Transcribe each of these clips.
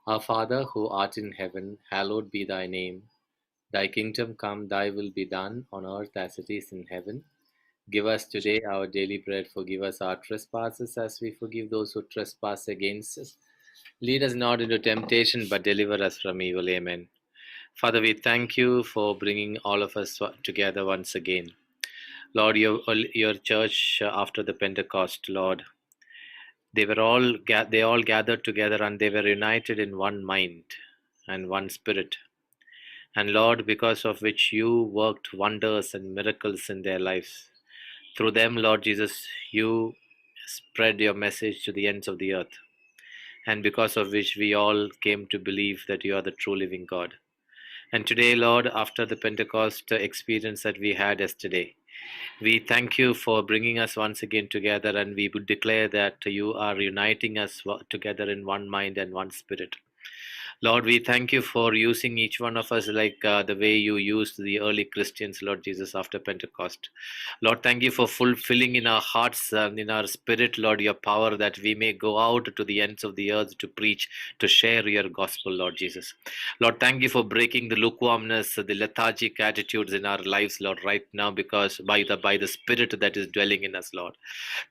Our Father who art in heaven, hallowed be thy name. Thy kingdom come, thy will be done on earth as it is in heaven. Give us today our daily bread. Forgive us our trespasses as we forgive those who trespass against us. Lead us not into temptation, but deliver us from evil. Amen. Father, we thank you for bringing all of us together once again. Lord, your church after the Pentecost, Lord, they all gathered together and they were united in one mind and one spirit. And Lord, because of which you worked wonders and miracles in their lives. Through them, Lord Jesus, you spread your message to the ends of the earth. And because of which we all came to believe that you are the true living God. And today, Lord, after the Pentecost experience that we had yesterday, we thank you for bringing us once again together, and we would declare that you are uniting us together in one mind and one spirit. Lord, we thank you for using each one of us like the way you used the early Christians, Lord Jesus, after Pentecost. Lord, thank you for fulfilling in our hearts and in our spirit, Lord, your power that we may go out to the ends of the earth to preach, to share your gospel, Lord Jesus. Lord, thank you for breaking the lukewarmness, the lethargic attitudes in our lives, Lord, right now, because by the spirit that is dwelling in us, Lord.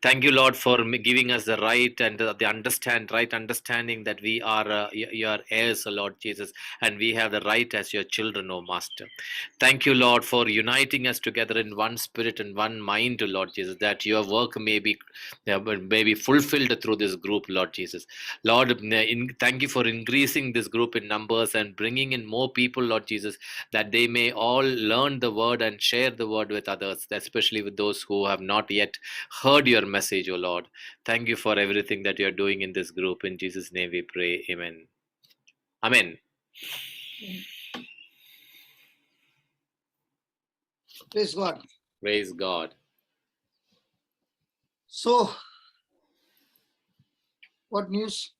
Thank you, Lord, for giving us the right and the right understanding that we are your heirs, O Lord Jesus, and we have the right as your children, O Master. Thank you, Lord, for uniting us together in one spirit and one mind, O Lord Jesus, that your work may be fulfilled through this group, Lord Jesus. Lord, thank you for increasing this group in numbers and bringing in more people, Lord Jesus, that they may all learn the word and share the word with others, especially with those who have not yet heard your message, O Lord. Thank you for everything that you're doing in this group. In Jesus' name we pray. Amen. Amen. Praise God. Praise God. So, what news?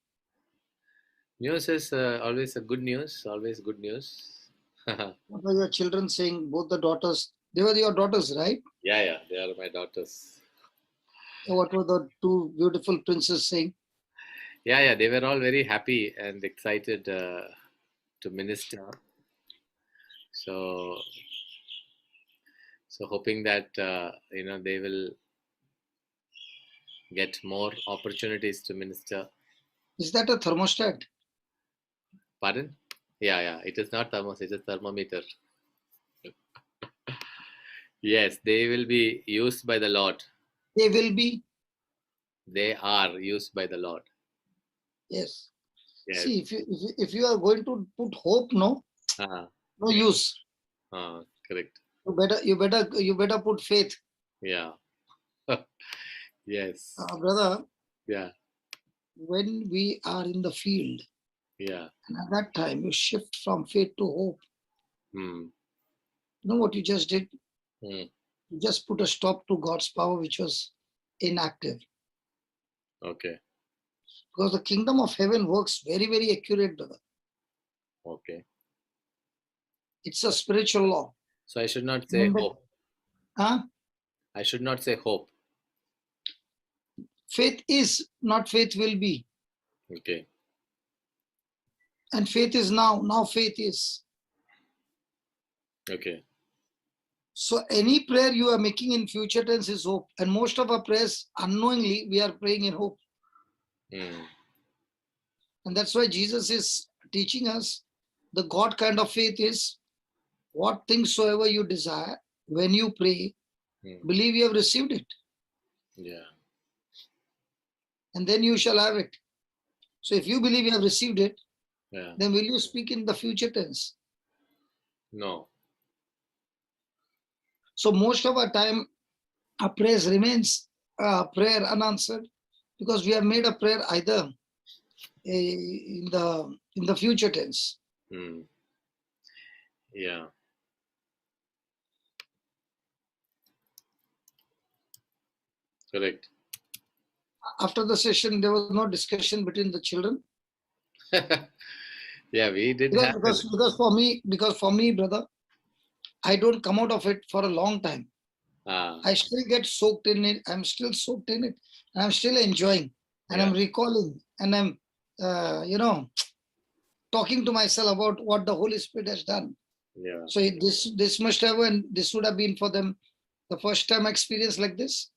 News is always a good news. Always good news. What were your children saying? Both the daughters. They were your daughters, right? Yeah, they are my daughters. What were the two beautiful princes saying? Yeah, they were all very happy and excited to minister. So, hoping that they will get more opportunities to minister. Is that a thermostat? Pardon? Yeah. It is not thermos. It is thermometer. Yes, they will be used by the Lord. They will be. They are used by the Lord. Yes. Yes. See, if you are going to put hope, no use. Correct. You better put faith. Yeah. Yes. Brother, Yeah. when we are in the field, Yeah. and at that time you shift from faith to hope. Hmm. You know what you just did? Hmm. You just put a stop to God's power, which was inactive. Okay. Because the kingdom of heaven works very, very accurate, brother. Okay. It's a spiritual law. So I should not say Remember? hope. Huh? I should not say hope. Faith is, not faith will be. Okay. And faith is now. Now faith is. Okay. So any prayer you are making in future tense is hope. And most of our prayers, unknowingly, we are praying in hope. Hmm. And that's why Jesus is teaching us the God kind of faith is what things soever you desire, when you pray, believe you have received it. Yeah. And then you shall have it. So if you believe you have received it, Yeah. then will you speak in the future tense? No. So most of our time, our prayers remains prayer unanswered because we have made a prayer either in the future tense. Hmm. Yeah. Correct. After the session, there was no discussion between the children. Yeah, we did have it. Because for me, brother, I don't come out of it for a long time. I still get soaked in it. I'm still soaked in it. And I'm still enjoying. And I'm recalling. And I'm, talking to myself about what the Holy Spirit has done. Yeah. So this must have, and this would have been for them the first time experience like this.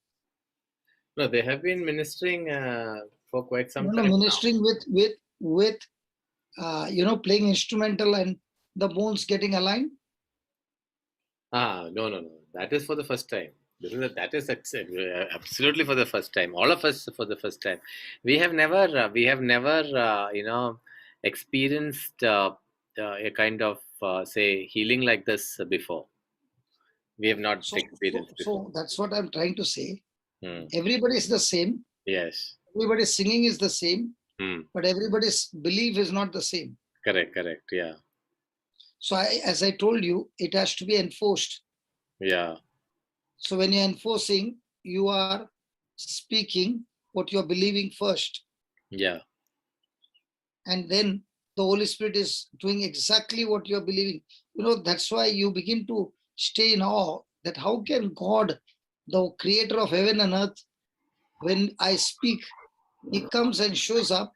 No, they have been ministering for quite some No, time ministering with playing instrumental and the bones getting aligned. No. That is for the first time. That is absolutely for the first time. All of us for the first time. We have never, experienced a kind of say healing like this before. We have not So, experienced before. so that's what I'm trying to say. Hmm. Everybody is the same. Yes. Everybody's singing is the same, Hmm. but everybody's belief is not the same. Correct. Yeah. So as I told you, it has to be enforced. Yeah. So when you're enforcing, you are speaking what you're believing first. Yeah. And then the Holy Spirit is doing exactly what you're believing. That's why you begin to stay in awe that how can God, the creator of heaven and earth, when I speak, he comes and shows up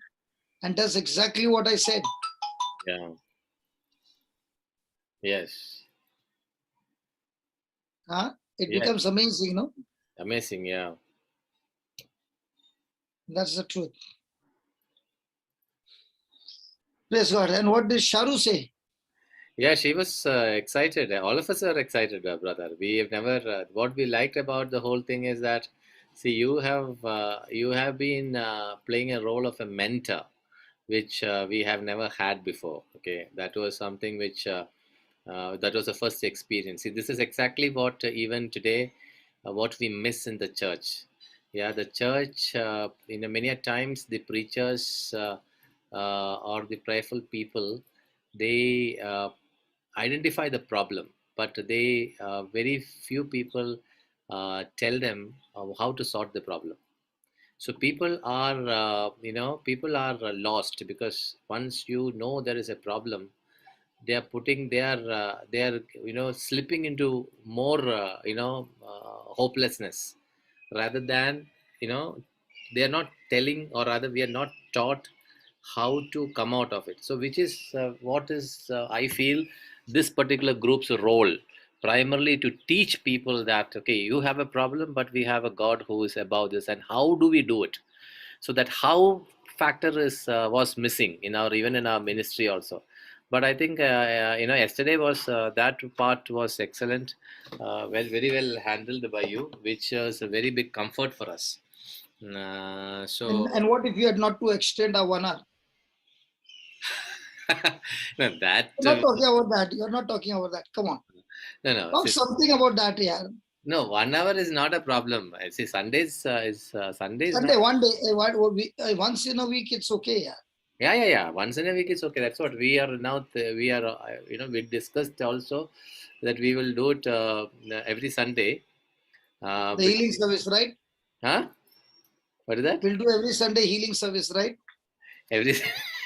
and does exactly what I said. Yeah. Yes. It Yes. becomes amazing, Amazing. Yeah. That's the truth. Praise God. And what did Sharu say? Yeah, she was excited. All of us are excited, brother. We have never. What we liked about the whole thing is that, see, you have been playing a role of a mentor, which we have never had before. Okay, that was something which that was the first experience. See, this is exactly what even today, what we miss in the church. Yeah, the church. Many a times the preachers or the prayerful people, they identify the problem, but they very few people tell them how to solve the problem. So people are lost because once you know there is a problem, they are slipping into more hopelessness rather than they are not telling, or rather we are not taught how to come out of it. So which is what is I feel this particular group's role, primarily to teach people that okay, you have a problem, but we have a God who is above this, and how do we do it. So that how factor is was missing in our, even in our ministry also. But I think yesterday was that part was excellent, very well handled by you, which is a very big comfort for us. And what if you had not to extend a 1 hour? No, that You're not talking about that. You're not talking about that. Come on. no. Talk See, something about that, yeah. no, 1 hour is not a problem. I see Sundays is Sunday is not. Sunday, one day, once in a week, it's okay, yeah. Yeah. Once in a week is okay. That's what we are now. We are, we discussed also that we will do it every Sunday. The healing service, right? Huh? What is that? We'll do every Sunday healing service, right? Every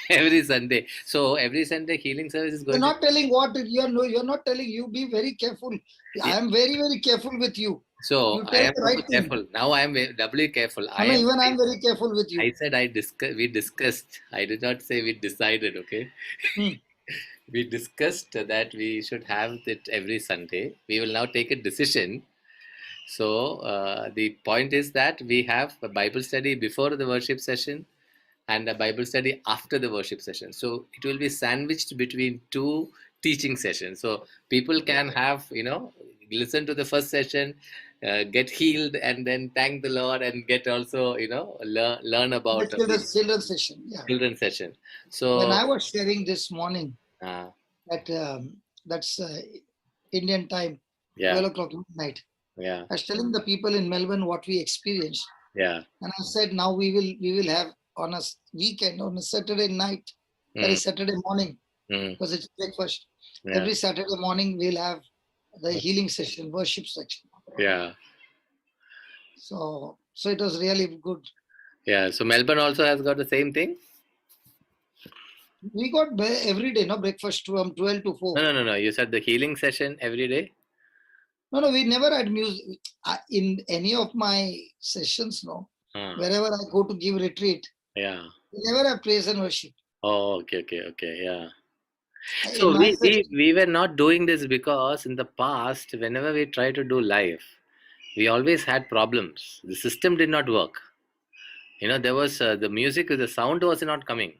every Sunday. So every Sunday healing service is You're going to. not telling what you're no, you're not telling. You be very careful. Yeah. I am very, very careful with you. So You I tell am the to be right thing. careful. Now I am doubly careful. I know, even I'm very careful with I you. said we discussed. I did not say we decided. Okay. Hmm. We discussed that we should have it every Sunday. We will now take a decision. So the point is that we have a Bible study before the worship session and a Bible study after the worship session. So it will be sandwiched between two teaching sessions. So people can have, listen to the first session, get healed, and then thank the Lord and get also, learn The about the children's session, yeah. children session. When So, I was sharing this morning uh, at that's Indian time, yeah, 12 o'clock midnight, yeah, I was telling the people in Melbourne what we experienced, yeah. and I said now we will have on a weekend, on a Saturday night, that Mm, is Saturday morning, mm, because it's breakfast. yeah, Every Saturday morning we'll have the healing session, worship section. yeah, So it was really good. yeah. So Melbourne also has got the same thing. We got every day, no breakfast from 12 to 4. No. You said the healing session every day. No, we never had music in any of my sessions. No, Ah, wherever I go to give retreat, yeah. we never have praise and worship. Oh, okay, yeah. In So my we were not doing this because in the past, whenever we tried to do live, we always had problems. The system did not work. There was the music, the sound was not coming.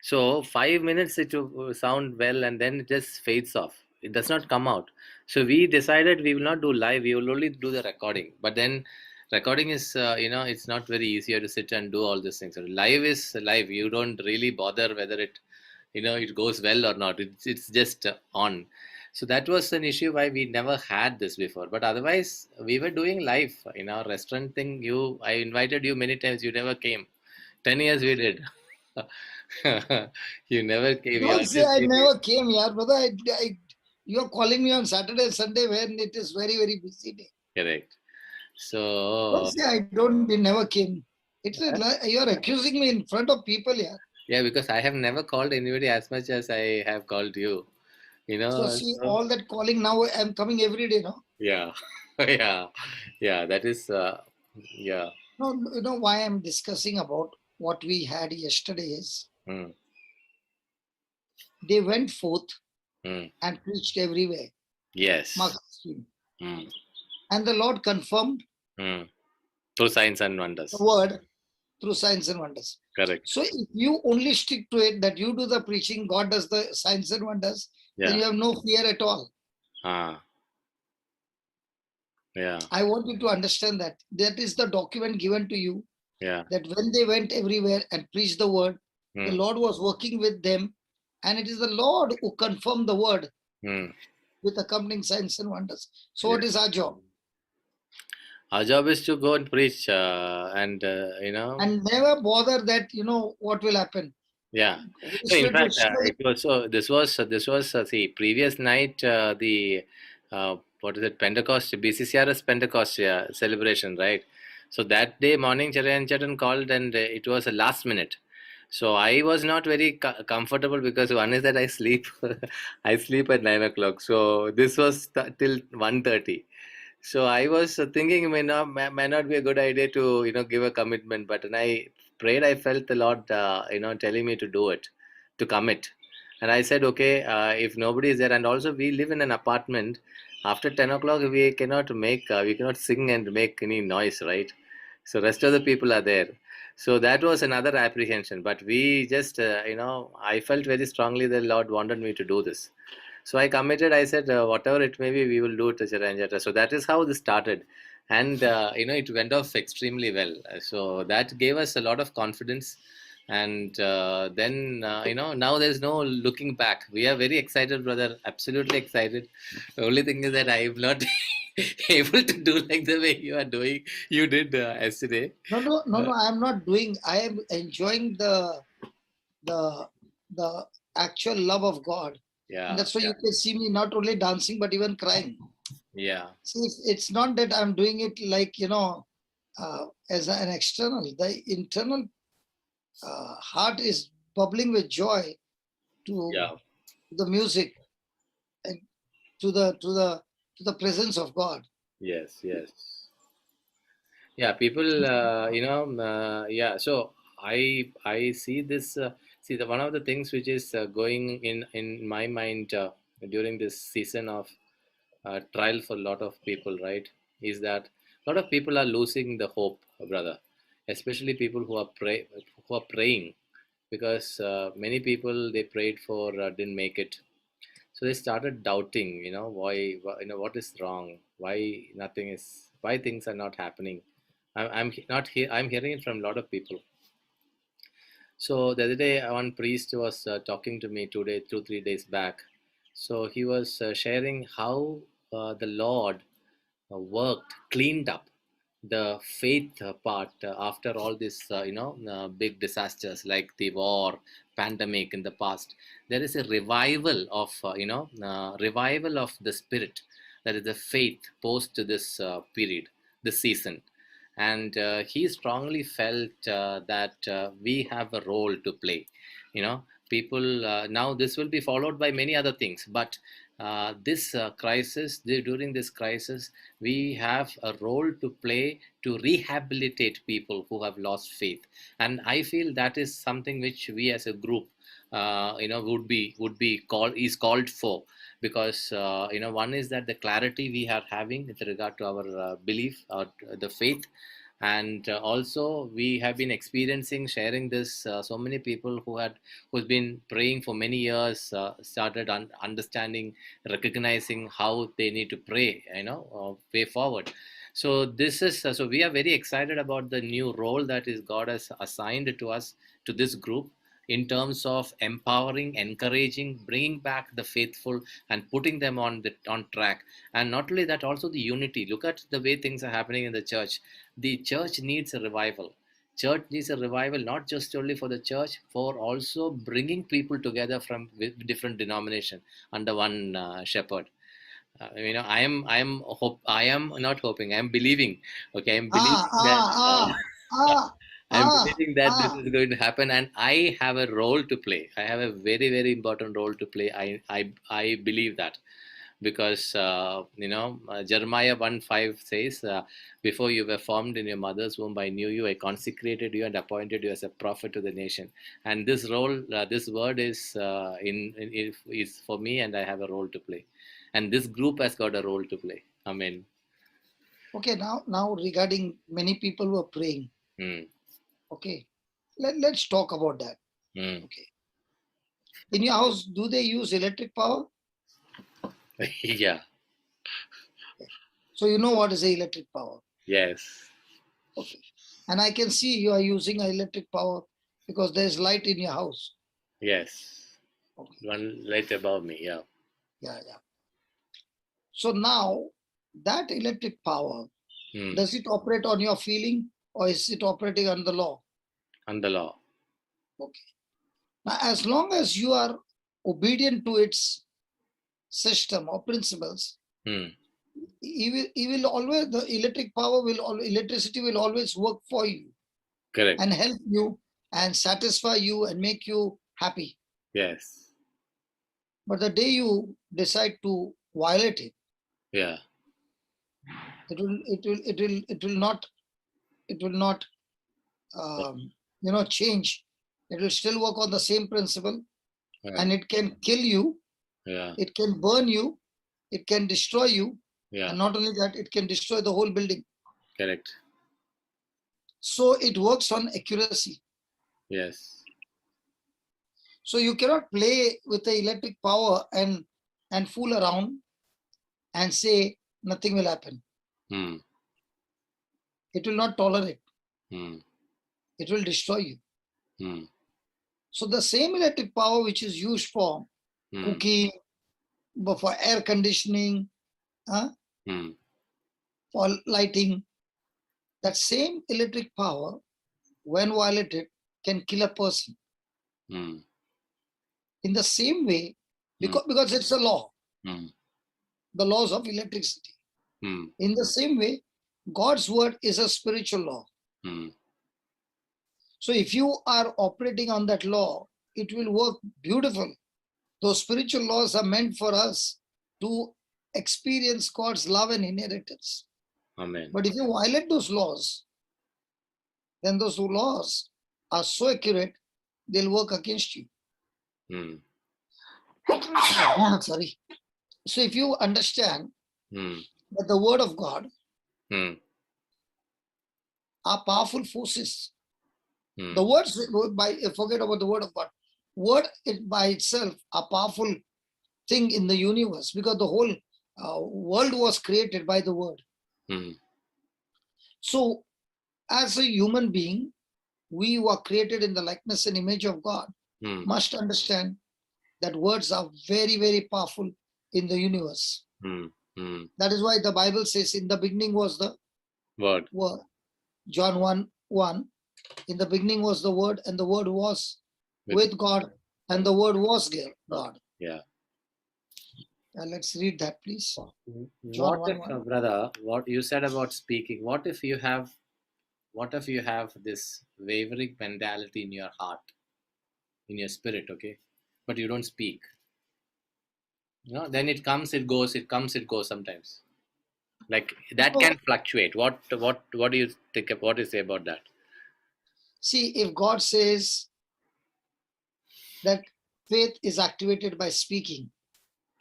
So 5 minutes it will sound well, and then it just fades off. It does not come out. So we decided we will not do live. We will only do the recording. But then recording is, it's not very easier to sit and do all these things. So live is live. You don't really bother whether it goes well or not. It's just on. So that was an issue why we never had this before. But otherwise, we were doing live in our restaurant thing. I invited you many times. You never came. 10 years we did. You never came. You Don't say always I came. never came, yeah, brother. You are calling me on Saturday and Sunday when it is very, very busy day. Correct. Don't So say I don't, never came. You are accusing me in front of people, yeah. yeah, because I have never called anybody as much as I have called you. So see, So all that calling now, I'm coming every day, no? yeah, yeah, yeah. That is yeah. No, you know why I'm discussing about what we had yesterday is Mm, they went forth mm. and preached everywhere. Mark Yes. 16. Mm, And the Lord confirmed mm. Through signs and the wonders. word through signs and wonders. Correct. So if you only stick to it that you do the preaching, God does the signs and wonders, then Yeah. you have no fear at all. Ah. Yeah. I want you to understand that. That is the document given to you Yeah. that when they went everywhere and preached the word, the Mm, Lord was working with them. And it is the Lord who confirmed the word mm. with accompanying signs and wonders. So, what is Yes. our job? Our job is to go and preach, and And never bother that, what will happen. yeah. Holy So in Spirit will fact, show you. it was so. This was see previous night, the what is it, Pentecost, BCCRS Pentecost, yeah, celebration, right? So that day morning, Charayan Chatan called, and it was a last minute. So I was not very comfortable because one is that I sleep, I sleep at 9 o'clock. So this was till 1:30. So I was thinking it may not be a good idea to give a commitment, but when I prayed, I felt the Lord telling me to do it, to commit, and I said okay, if nobody is there, and also we live in an apartment. After 10 o'clock, we cannot sing and make any noise, right? So rest of the people are there. So that was another apprehension, but we just I felt very strongly the Lord wanted me to do this. So I committed. I said, whatever it may be, we will do it, Chiranjata. So that is how this started, and it went off extremely well. So that gave us a lot of confidence, and then now there's no looking back. We are very excited, brother. Absolutely excited. The only thing is that I am not able to do like the way you are doing. You did yesterday. No, no, no, Uh, no. I am not doing. I am enjoying the the actual love of God, and yeah, that's why yeah, you can see me not only dancing but even crying. yeah. See, it's not that I'm doing it like as an external. The internal heart is bubbling with joy to Yeah. the music and to the presence of God. Yes. Yes. Yeah, people, yeah. So I see this. See, the one of the things which is going in my mind during this season of trial for a lot of people, right, is that a lot of people are losing the hope, brother. Especially people who are praying, because many people they prayed for didn't make it, so they started doubting, why what is wrong, why things are not happening. I'm not here. I'm hearing it from a lot of people. So the other day, one priest was talking to me 3 days back. So he was sharing how the Lord worked, cleaned up the faith part after all this, big disasters like the war, pandemic in the past. There is a revival of the spirit. That is the faith post this period, this season. And he strongly felt that we have a role to play. You know, people now this will be followed by many other things, but this crisis, during this crisis, we have a role to play to rehabilitate people who have lost faith, and I feel that is something which we as a group would be called for, because one is that the clarity we are having with regard to our belief or the faith, and also we have been experiencing sharing this, so many people who's been praying for many years started understanding, recognizing how they need to pray, pay forward. So this is so we are very excited about the new role that is God has assigned to us, to this group, in terms of empowering, encouraging, bringing back the faithful and putting them on track. And not only that, also the unity. Look at the way things are happening in the church. The church needs a revival. Church needs a revival, not just only for the church, for also bringing people together from with different denomination under one shepherd. I am not hoping, I am believing. Okay, I'm Ah, believing that ah, ah, ah, I'm ah, believing that this ah. is going to happen, and I have a role to play. I have a very, very important role to play. I believe that, because Jeremiah 1:5 says, "Before you were formed in your mother's womb, I knew you. I consecrated you and appointed you as a prophet to the nation." And this role, this word is is for me, and I have a role to play. And this group has got a role to play. Amen. Okay, now regarding many people who are praying. Mm, Okay, let's talk about that. mm. Okay, in your house, do they use electric power? Yeah. So you know what is the electric power. Yes. Okay, and I can see you are using electric power because there is light in your house. Yes. Okay, One right above me. Yeah. yeah. So now that electric power, Mm. does it operate on your feeling or is it operating on the law? On the law. Okay. Now, as long as you are obedient to its system or principles, Mm. he will always, the electric power will, electricity will always work for you Correct. and help you and satisfy you and make you happy. Yes. But the day you decide to violate it, Yeah. it will not change. It will still work on the same principle, Yeah. and it can kill you, Yeah. it can burn you, it can destroy you, Yeah. and not only that, it can destroy the whole building. Correct. So it works on accuracy. Yes. So you cannot play with the electric power and fool around and say nothing will happen. Mm. It will not tolerate. Mm. It will destroy you. Mm. So the same electric power which is used for Mm. cooking, for air conditioning, Mm. for lighting, that same electric power, when violated, can kill a person. Mm. In the same way, Mm. because it's a law, Mm. the laws of electricity. Mm. In the same way, God's word is a spiritual law. Mm. So if you are operating on that law, it will work beautiful. Those spiritual laws are meant for us to experience God's love and inheritance. Amen. But if you violate those laws, then those laws are so accurate, they'll work against you. Mm. Sorry. So if you understand Mm. that the word of God Mm. are powerful forces, Mm. the words, forget about the word of God. Word by itself a powerful thing in the universe, because the whole world was created by the word. Mm. So as a human being, we were created in the likeness and image of God, Mm. must understand that words are very, very powerful in the universe. Mm. Mm. That is why the Bible says, in the beginning was the Word. word. John 1:1. In the beginning was the word, and the word was with God, and the word was God. Yeah. Let's read that, please. John What if, 1:1. brother, what you said about speaking? What if you have this wavering mentality in your heart? in your spirit, okay, but you don't speak. Then it comes, it goes, it comes, it goes sometimes. Like that So, can fluctuate. What do you think? What do you say about that? see, if God says that faith is activated by speaking,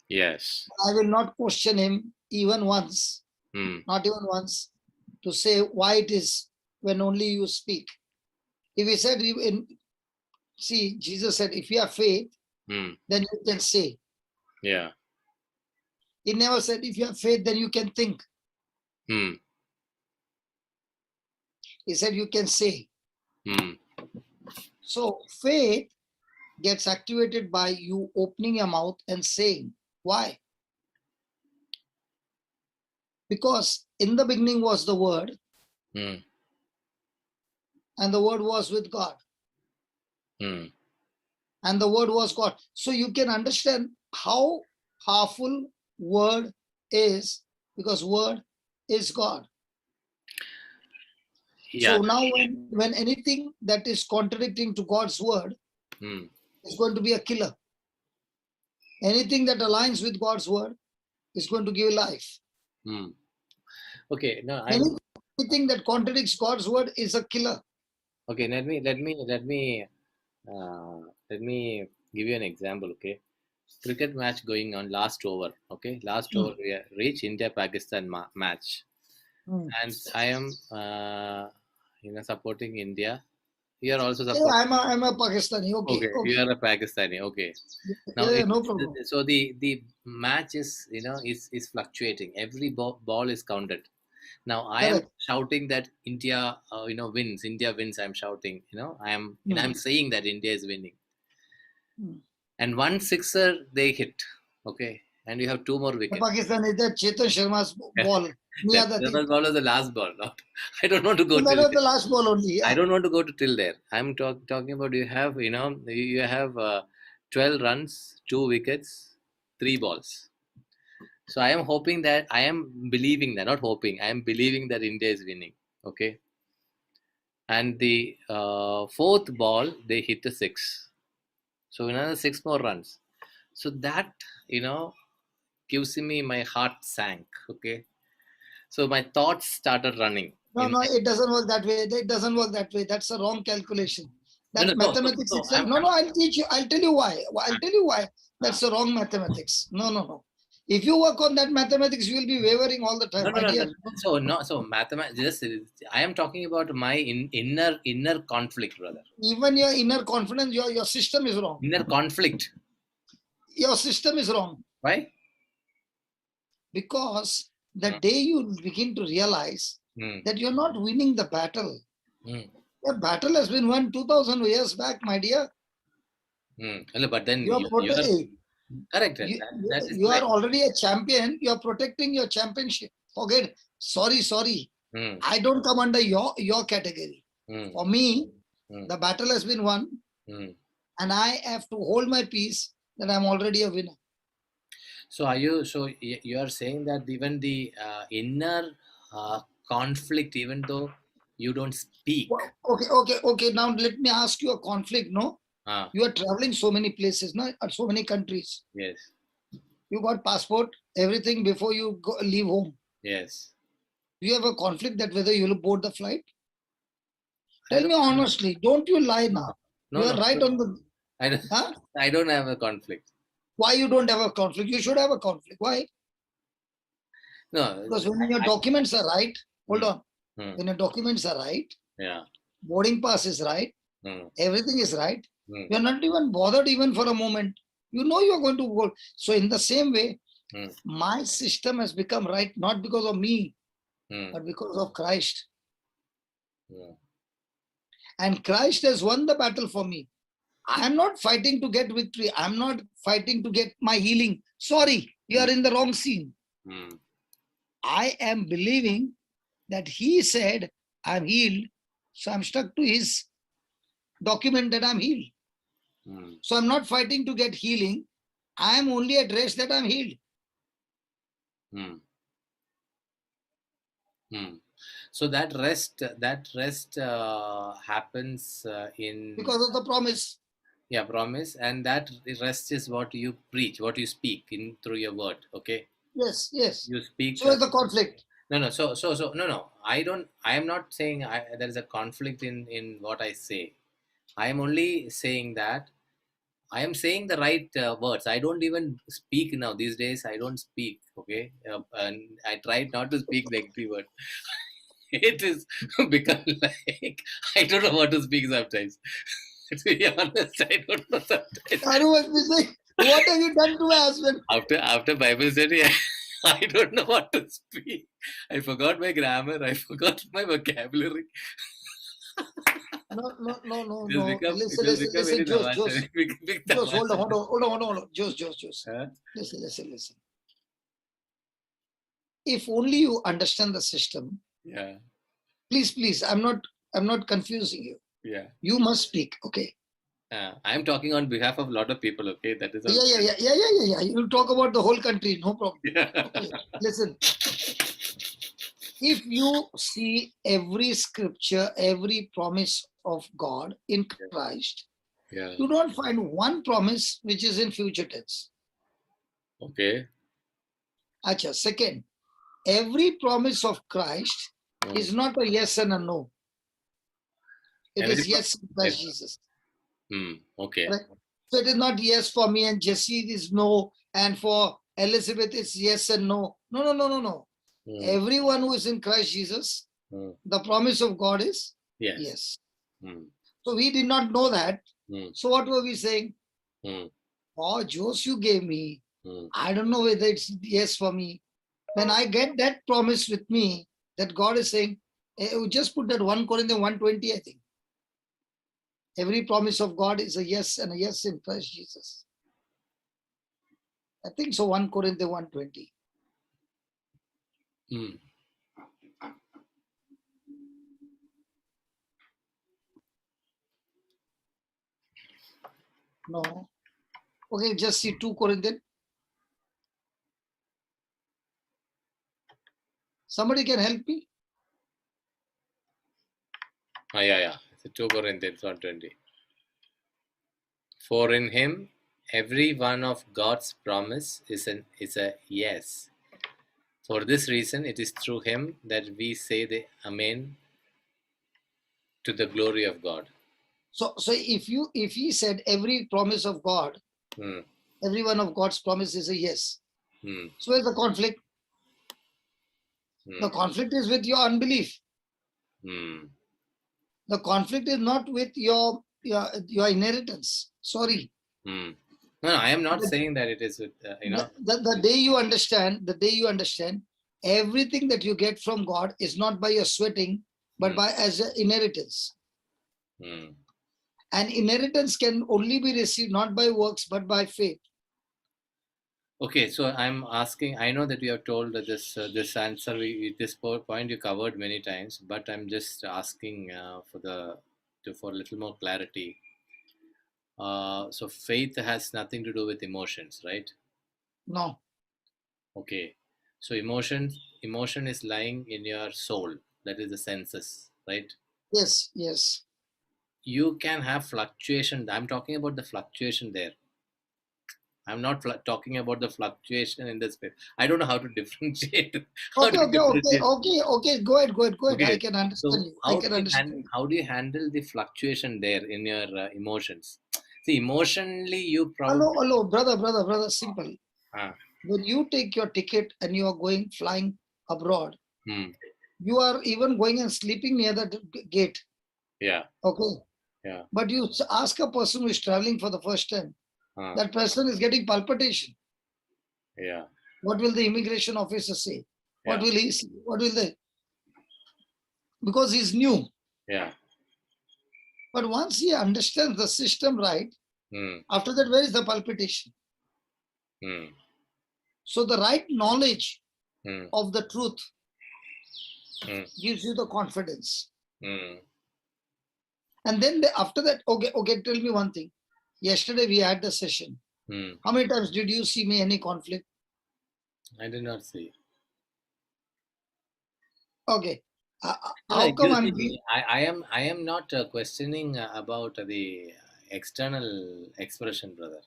Yes. I will not question him even once, Hmm. not even once, to say why it is when only you speak. If he said, see, Jesus said, if you have faith, Hmm. then you can say. Yeah. He never said, if you have faith, then you can think. Hmm. He said, you can say. Hmm. So faith gets activated by you opening your mouth and saying. Why? Because in the beginning was the Word, Hmm. and the Word was with God, Hmm. and the Word was God. So you can understand how powerful Word is, because Word is God. Yeah. So now when anything that is contradicting to God's Word Hmm. is going to be a killer. Anything that aligns with God's Word is going to give life. Hmm. Okay. No, Anything that contradicts God's Word is a killer. okay. Uh, let me give you an example. Okay, cricket match going on, last over. Okay, last Hmm. over we reach India Pakistan match, Hmm. and I am supporting India. You are also Yeah, supporting. I'm a Pakistani. Okay, Okay, you okay. are a Pakistani. Okay, now Yeah, no problem. so the match is is fluctuating. Every ball is counted. Now I am Correct. shouting that India wins. India wins. I'm shouting. I'm Hmm. saying that India is winning. Hmm. And one sixer they hit. Okay, and you have two more The wickets. Pakistan is that Chetan Sharma's ball. that, Near that thing. was ball was the last ball. Not, I don't want to go So that till was there. the last ball only. I Yeah. don't want to go to till there. I'm talking about you have you have 12 runs, two wickets, three balls. So I am hoping that I am believing that, not hoping. I am believing that India is winning. Okay, and the fourth ball they hit a six. So another six more runs. So that you know gives me my heart sank. Okay, so my thoughts started running No, in no, my it doesn't work that way. It doesn't work that way. That's a wrong calculation. no no That no so, mathematics so itself. No, no, I'll teach you. I'll tell you why. I'll tell you why. uh, That's the wrong mathematics. No, no, no. If you work on that mathematics, you will be wavering all the no, time, no, my no, no, dear. no. So no, so mathematics. Just I am talking about my inner conflict, brother. Even your inner confidence, your system is wrong. Inner conflict. Your system is wrong. Why? Because the Mm, day you begin to realize mm, that you're not winning the battle, mm, the battle has been won 2000 years back, my dear. Well, but then You're you're correct. you, That is you are like already a champion. You're protecting your championship. Forget. Sorry. mm, I don't come under your category. mm, For me, mm, the battle has been won, mm. and I have to hold my peace that I'm already a winner. So are you? So you are saying that even the inner conflict, even though you don't speak. Okay. Now let me ask you a conflict. No, Ah, you are traveling so many places, no, at so many countries. yes, You got passport, everything before you leave home. yes. You have a conflict that whether you will board the flight. I Tell don't. me honestly. Don't you lie No, now. no, You no. are right on the. I don't. Huh? I don't have a conflict. Why you don't have a conflict? You should have a conflict. Why? No, Because when your documents are right, hold mm, on. mm, When your documents are right, yeah. boarding pass is right, Mm, everything is right, mm, you're not even bothered even for a moment. You know you're going to board. So in the same way, mm, my system has become right not because of me, mm, but because of Christ. mm, And Christ has won the battle for me. I'm not fighting to get victory. I'm not fighting to get my healing. Sorry, you mm, are in the wrong scene. mm, I am believing that he said, I'm healed. So I'm stuck to his document that I'm healed. mm, So I'm not fighting to get healing. I am only at rest that I'm healed. mm, mm. So that rest happens in Because of the promise. Yeah, promise, and that rest is what you preach, what you speak in through your word. Okay, Yes, yes. you speak. So is the conflict. No, no. So, no, no. I don't. I am not saying there is a conflict in what I say. I am only saying that I am saying the right words. I don't even speak now these days. I don't speak. Okay, and I try not to speak negative words. It is become like I don't know what to speak sometimes. To be honest, I don't know sometimes. Aru must be saying, what have you done to my husband? After Bible study, I don't know what to speak. I forgot my grammar. I forgot my vocabulary. No, no, no, no, It has no. become Listen, listen, very listen, Jose, Jose, tamasha. Big Jose, hold on, tamasha. hold on, hold on, hold on, hold on. Jose, Jose, Jose. Huh? Listen, listen, listen. If only you understand the system, Yeah, please, please, I'm not confusing you. yeah. You must speak, okay? I am talking on behalf of a lot of people. Okay, that is Yeah, also. yeah, yeah, yeah, yeah, yeah, yeah. You'll talk about the whole country, no problem. Yeah. Okay, listen. If you see every scripture, every promise of God in Christ, Yeah. you don't find one promise which is in future tense. Okay. Acha, second, every promise of Christ Mm. is not a yes and a no. It Every is yes in Christ Jesus. okay. Correct? So it is not yes for me and Jesse is no, and for Elizabeth it's yes and no. No, no, no, no, no. Mm. Everyone who is in Christ Jesus, Mm. the promise of God is Yes. yes. Mm. So we did not know that. Mm. So what were we saying? Mm. Oh, Jose, you gave me. Mm. I don't know whether it's yes for me. When I get that promise with me, that God is saying, just put that 1 Corinthians 1:20, I think. Every promise of God is a yes and a yes in Christ Jesus. I think so, 1 Corinthians 1:20. Mm. No. Okay, just see 2 Corinthians. Somebody can help me? Yeah, yeah. It's 2 Corinthians 1:20. For in him every one of God's promise is a yes. For this reason, it is through him that we say the Amen to the glory of God. So if he said every promise of God, Mm. every one of God's promise is a yes. Mm. So where's the conflict? The Mm. conflict is with your unbelief. Mm. The conflict is not with your inheritance. Sorry. Mm. No, I am not The, saying that it is with, the day you understand, everything that you get from God is not by your sweating, but Mm. by as an inheritance. Mm. And inheritance can only be received not by works, but by faith. Okay, so I'm asking. I know that you have told that this answer, this point you covered many times, but I'm just asking for a little more clarity. So faith has nothing to do with emotions, right? No. Okay, so emotion is lying in your soul. That is the senses, right? Yes, yes. You can have fluctuation. I'm talking about the fluctuation there. I'm not talking about the fluctuation in the space. I don't know how to differentiate. How Okay, to okay, okay, differentiate. okay, okay. Go ahead, go ahead, go ahead. I Okay. can understand So you. I can understand you. how do you handle the fluctuation there in your emotions? See, emotionally, you Hello, probably. hello, brother, simple. Ah, When you take your ticket and you are going flying abroad, hmm, you are even going and sleeping near the gate. yeah, Okay. yeah, But you ask a person who is traveling for the first time, ah, that person is getting palpitation. yeah, What will the immigration officer say? What yeah, will he say? What will they? Because he's new. yeah. But once he understands the system right, Hmm, after that, where is the palpitation? hmm, So the right knowledge hmm, of the truth hmm, gives you the confidence. hmm, And then after that, okay, tell me one thing. Yesterday we had the session. hmm. How many times did you see me any conflict? I did not see. Okay. No, no, How come you I'm see, I am not questioning about the external expression, brother.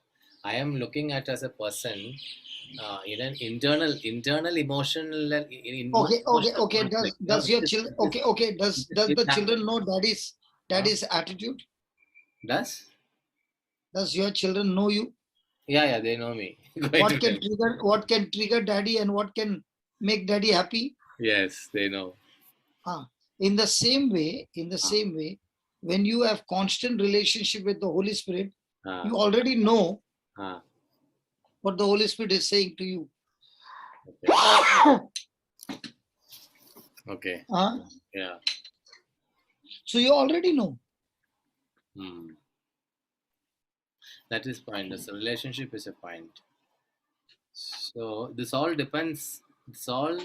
I am looking at as a person in an internal emotional emotional Okay. conflict. Does your children okay? Does It the children happens. know Huh? daddy's attitude? Does? Does your children know you? Yeah, they know me quite well. What can trigger daddy and what can make daddy happy? Yes, they know. Ah, in the same way, Ah, when you have constant relationship with the Holy Spirit, ah, you already know ah. what the Holy Spirit is saying to you. Okay. Okay. Ah, Yeah. so you already know. Hmm. That is point. This relationship is a point. So this all depends. It's all,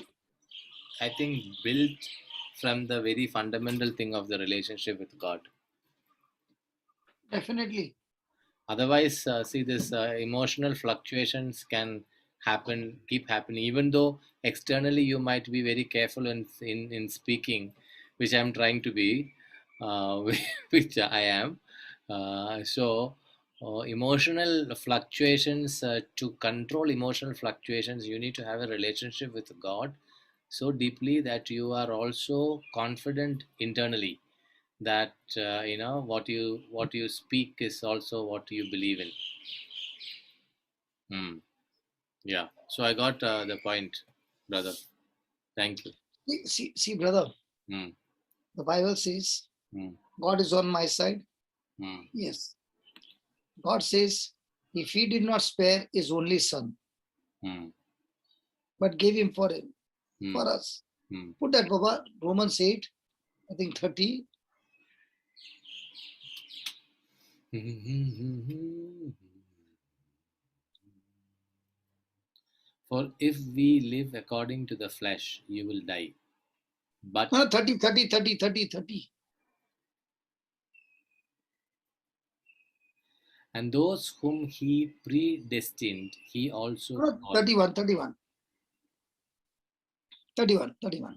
I think, built from the very fundamental thing of the relationship with God. Definitely. Otherwise, see, this emotional fluctuations can keep happening, even though externally you might be very careful in speaking, which I'm trying to be, uh, which I am. Emotional fluctuations, to control emotional fluctuations, you need to have a relationship with God so deeply that you are also confident internally that what you speak is also what you believe in. Hmm. Yeah, so I got the point, brother. Thank you. See, brother, Hmm. the Bible says Hmm. God is on my side. Hmm. Yes. God says, if he did not spare his only son, Hmm. but gave him Hmm. for us. Hmm. Put that, Baba, Romans 8, I think 30. For if we live according to the flesh, you will die. But No, 30. and those whom he predestined, he also No, called. 31.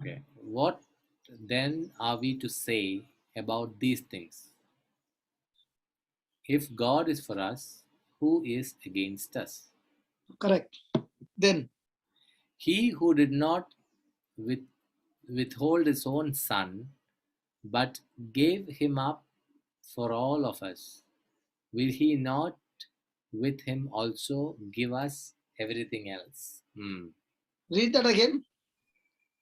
Okay. What then are we to say about these things? If God is for us, who is against us? Correct. Then, He who did not with, withhold his own son, but gave him up for all of us, will he not with him also give us everything else? Hmm. read that again.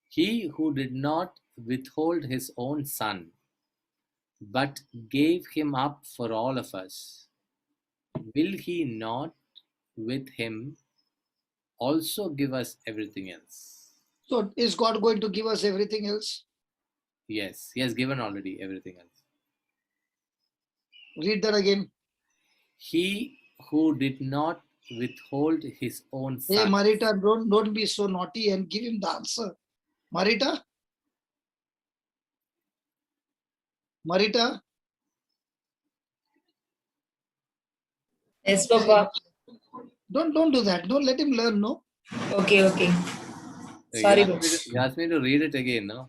He who did not withhold his own son, but gave him up for all of us, will he not with him also give us everything else? So, is God going to give us everything else? Yes, he has given already everything else. Read that again. He who did not withhold his own Hey, son. Marita, don't be so naughty and give him the answer. Marita, Yes, hey, Papa. don't do that. Don't let him learn, no? Okay. You Sorry, asked Papa. me to, you asked me to read it again, no?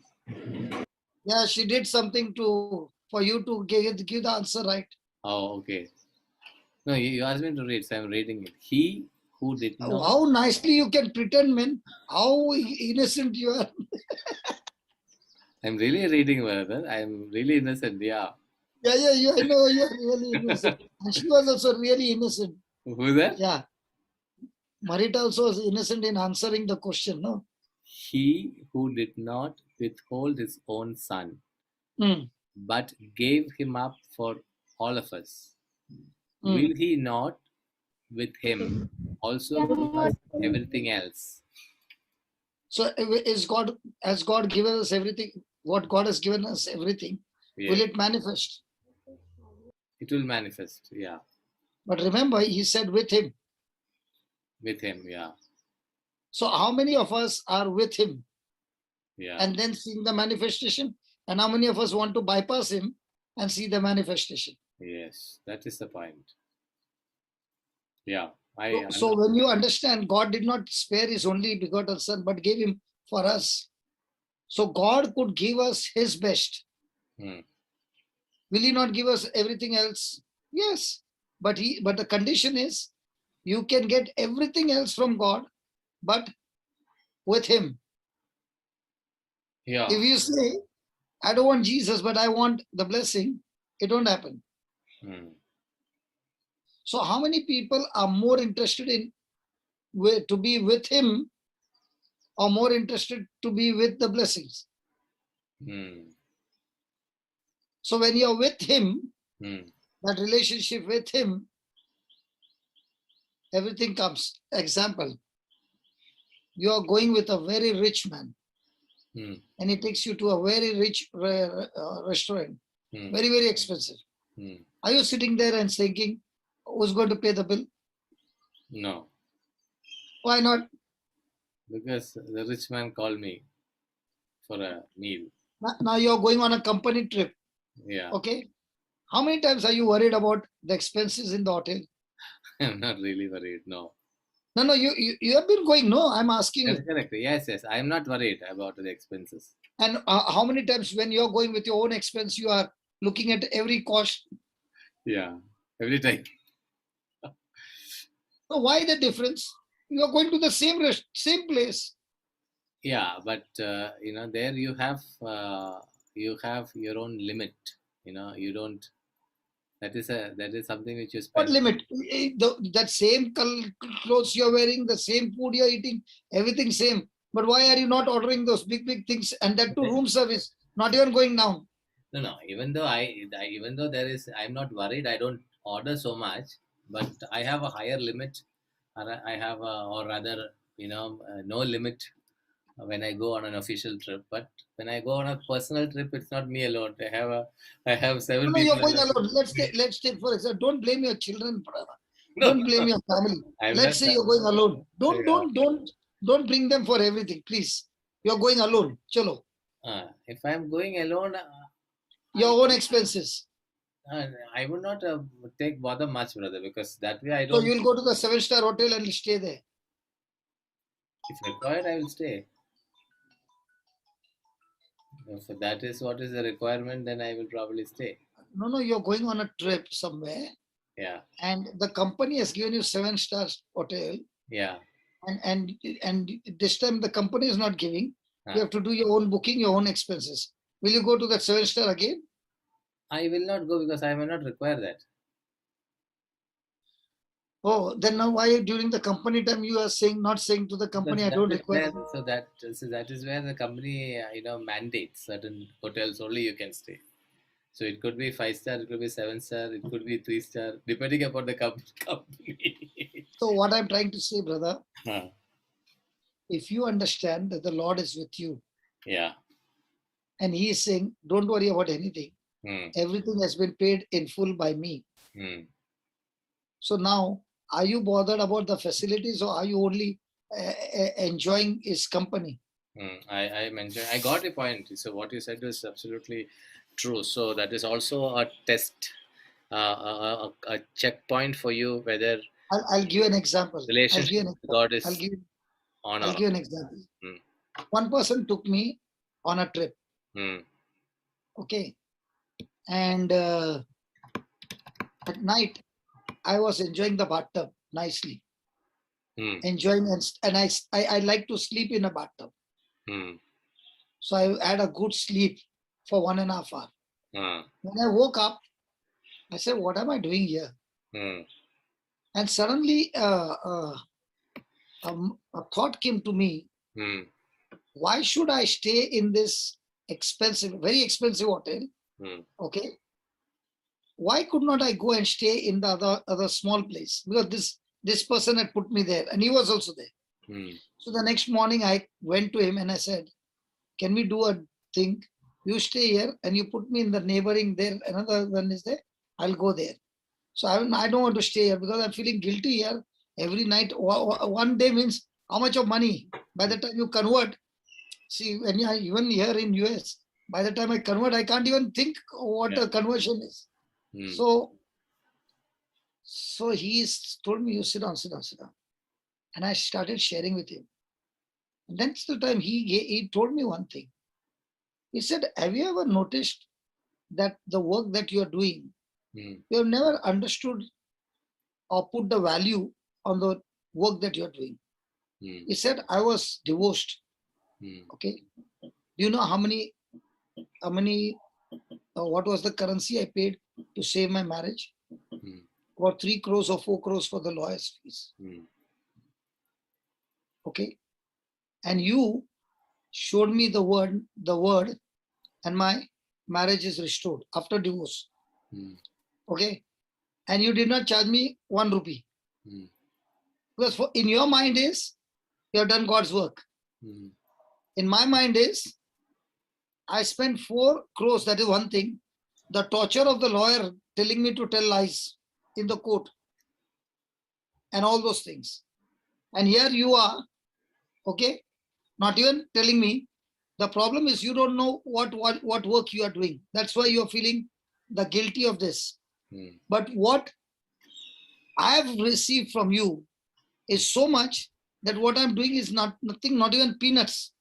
Yeah, she did something for you to give the answer right. Oh, okay. No, you asked me to read, so I'm reading it. He who did Oh, not. how nicely you can pretend, man. How innocent you are. I'm really reading, brother. I'm really innocent. Yeah. Yeah, I know you're really innocent. And she was also really innocent. Who's that? Yeah. Marita also was innocent in answering the question, no? He who did not withhold his own son, Mm, but gave him up for all of us, mm. will he not with him also give us everything else? So has God given us everything? What God has given us everything, will Yes, it manifest? it will manifest. Yeah, But remember, he said with him. with him. Yeah, So how many of us are with him yeah. and then seeing the manifestation? And how many of us want to bypass him and see the manifestation? Yes, that is the point. Yeah, I So understand. when you understand, God did not spare his only begotten son, but gave him for us. So God could give us his best. Hmm. Will he not give us everything else? Yes. but the condition is you can get everything else from God, but with him. Yeah. If you say, I don't want Jesus, but I want the blessing, it won't happen. So how many people are more interested in to be with him, or more interested to be with the blessings? So when you're with him, that relationship with him, everything comes. Example, you are going with a very rich man, and he takes you to a very rich restaurant, very, very expensive. Are you sitting there and thinking, who's going to pay the bill? No, Why not? because the rich man called me for a meal. Now you're going on a company trip. Yeah. Okay. How many times are you worried about the expenses in the hotel? I'm not really worried. No. No, you have been going. No, I'm asking you. Correct. Yes. I'm not worried about the expenses. And how many times when you're going with your own expense, you are looking at every cost? Yeah, every time. So why the difference? You are going to the same place. Yeah, but there you have your own limit. You don't. That is something which you What spend. limit? That same clothes you're wearing, the same food you're eating, everything same. But why are you not ordering those big things, and that to room service? Not even going down. No. Even though I'm not worried. I don't order so much, but I have a higher limit, or I have or rather, no limit when I go on an official trip. But when I go on a personal trip, it's not me alone. I have seven No, you're people. going alone. Let's take for example. Don't blame your children, brother. No, Don't blame your family. I'm Let's not. say you're going alone. Don't Yeah. don't don't don't bring them for everything, please. You're going alone. Chalo. If I'm going alone, Your own expenses. I would not take bother much, brother, because that way I So don't. you'll go to the 7-star hotel and stay there. If required, I will stay. If that is what is the requirement, then I will probably stay. No, you're going on a trip somewhere, Yeah, and the company has given you 7-star hotel, yeah. and this time the company is not giving. You Uh, have to do your own booking, your own expenses. Will you go to that 7-star again? I will not go because I may not require that. Oh, then now why during the company time you are not saying to the company, Because I that don't is require where it. that is where the company mandates certain hotels only you can stay. So it could be 5-star, it could be 7-star, it could be 3-star, depending upon the company. So what I'm trying to say, brother, Huh. if you understand that the Lord is with you Yeah. and He is saying, don't worry about anything. Hmm. Everything has been paid in full by me. Hmm. So now, are you bothered about the facilities, or are you only enjoying His company? I mentioned, I got your point. So what you said is absolutely true. So that is also a test, a checkpoint for you whether I'll give you an example. relationship with God is on I'll or give you an example. off. One person took me on a trip. Mm, Okay. And at night, I was enjoying the bathtub nicely. mm, Enjoying, and I like to sleep in a bathtub. mm, So I had a good sleep for 1.5 hours. mm, When I woke up, I said, what am I doing here? mm, And suddenly a thought came to me, mm, why should I stay in this very expensive hotel? mm. Okay. Why could not I go and stay in the other small place? Because this person had put me there and he was also there. Mm. So the next morning I went to him and I said, can we do a thing? You stay here and you put me in the neighboring there. Another one is there. I'll go there. So I don't want to stay here because I'm feeling guilty here every night. One day means how much of money? By the time you convert, see, when you even here in US, by the time I convert, I can't even think what Yeah. a conversion is. Mm. So he's told me, you sit down. And I started sharing with him. And that's the time he told me one thing. He said, have you ever noticed that the work that you're doing, Mm. you have never understood or put the value on the work that you're doing. He said, I was divorced. Okay. Do you know how many, what was the currency I paid to save my marriage? About 3 crores or 4 crores for the lawyer's fees. Okay. And you showed me the word, and my marriage is restored after divorce. Okay. And you did not charge me 1 rupee. Because in your mind is, you have done God's work. In my mind is, I spent 4 crores, that is one thing. The torture of the lawyer telling me to tell lies in the court and all those things. And here you are, okay, not even telling me. The problem is you don't know what work you are doing. That's why you are feeling the guilty of this. But what I have received from you is so much that what I'm doing is nothing, not even peanuts.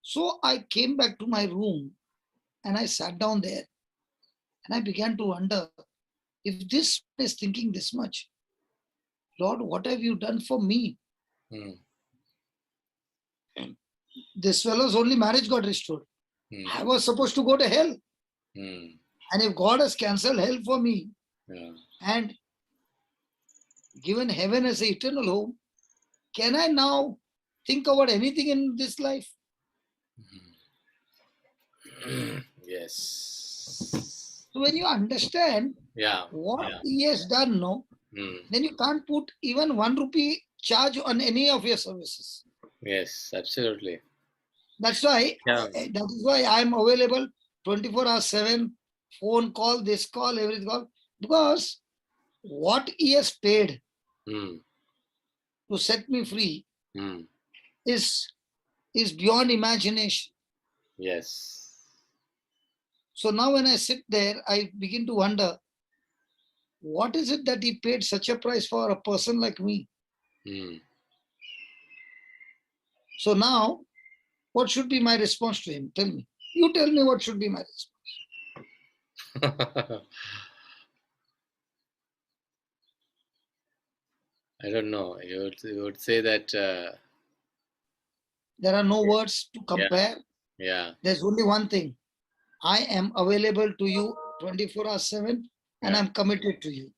So I came back to my room and I sat down there and I began to wonder, if this is thinking this much, Lord, what have you done for me? This fellow's only marriage got restored. I was supposed to go to hell. And if God has cancelled hell for me and given heaven as an eternal home, can I now think about anything in this life? Yes. So when you understand what he has done, then you can't put even 1 rupee charge on any of your services. Yes, absolutely. That's why that is why I'm available 24 hours 7, phone call, this call, every call, because what he has paid to set me free is beyond imagination. Yes. So now when I sit there, I begin to wonder, what is it that he paid such a price for a person like me? So now, what should be my response to him? Tell me. You tell me what should be my response. I don't know. You would say that. There are no words to compare. There's only one thing. I am available to you 24 hours 7 and I'm committed to you.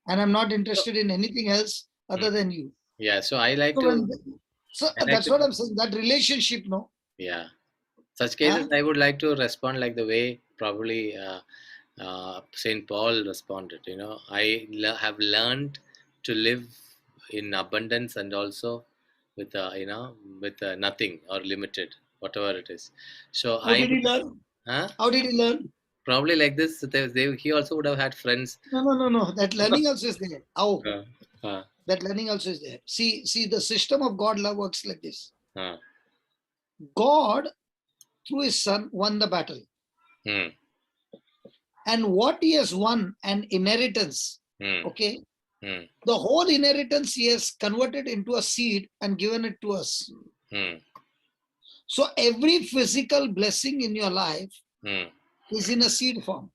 And I'm not interested in anything else other than you. Yeah, so I like to. That's what I'm saying. That relationship, no? Yeah. Such cases, I would like to respond like the way probably Saint Paul responded. I have learned to live in abundance and also with with nothing or limited, whatever it is. So How did he learn? How did he learn? Probably like this. He also would have had friends. No. That learning also is there. How? That learning also is there. See, the system of God love works like this. God, through his son, won the battle. And what he has won, an inheritance, okay? The whole inheritance he has converted into a seed and given it to us. So every physical blessing in your life is in a seed form.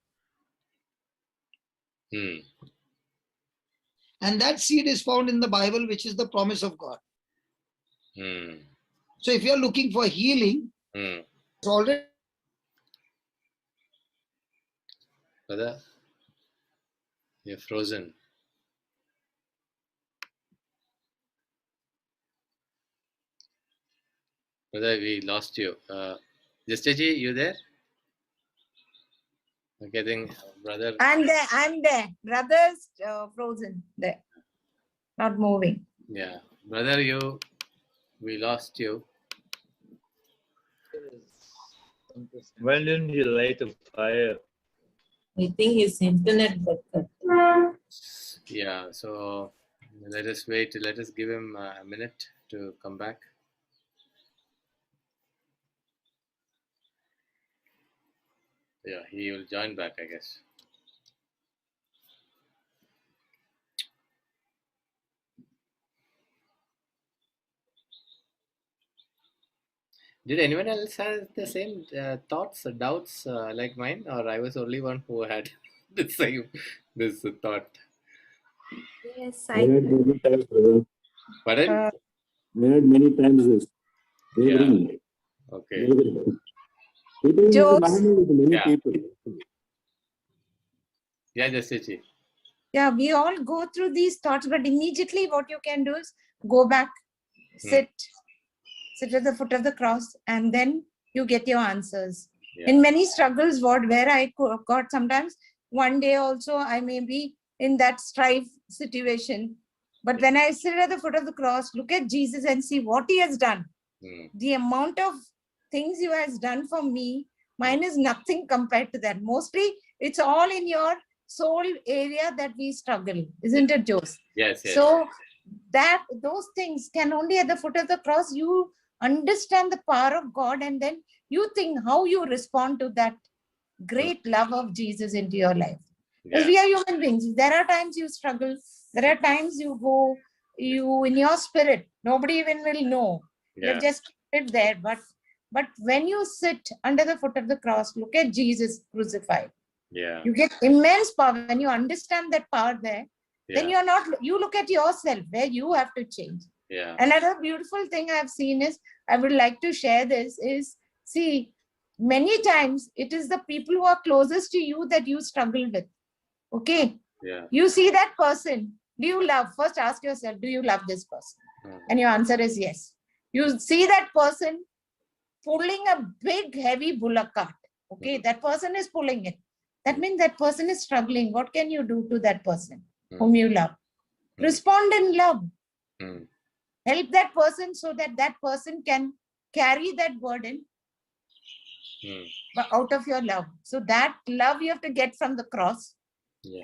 And that seed is found in the Bible, which is the promise of God. So if you're looking for healing, it's already. Brother, you're frozen. Brother, we lost you. Justaji, you there? Okay, I think brother. I'm there. Brother's frozen there. Not moving. Yeah. Brother, we lost you. When did you light a fire? I think his internet got cut. Yeah, so let us wait. Let us give him a minute to come back. Yeah, he will join back, I guess. Did anyone else have the same thoughts or doubts like mine, or I was the only one who had? the same, this thought. Yes, I heard many times, brother. Pardon? uh, I heard many times this. Yeah. Wavering. Okay. Wavering. It is Jokes. normal with many Yeah. people. Yeah, Justice. Yeah, we all go through these thoughts, but immediately what you can do is go back, sit at the foot of the cross, and then you get your answers. Yeah. In many struggles, where I got sometimes, one day also I may be in that strife situation. But when I sit at the foot of the cross, look at Jesus and see what he has done. The amount of things he has done for me, mine is nothing compared to that. Mostly, it's all in your soul area that we struggle, isn't it, Jose? Yes, yes. So that those things can only at the foot of the cross you understand the power of God, and then you think how you respond to that great love of Jesus into your life. Because we are human beings. There are times you struggle. There are times you in your spirit, nobody even will know. Yeah. You've just kept it there. But when you sit under the foot of the cross, look at Jesus crucified. Yeah. You get immense power. When you understand that power there, then Yeah. you look at yourself where you have to change. Yeah. Another beautiful thing I've seen is, I would like to share this, is see, many times it is the people who are closest to you that you struggle with. Okay. Yeah. You see that person, do you love? First ask yourself, do you love this person? And your answer is yes. You see that person pulling a big heavy bullock cart. Okay, that person is pulling it. That means that person is struggling. What can you do to that person whom you love? Respond in love. Help that person so that that person can carry that burden out of your love. So that love you have to get from the cross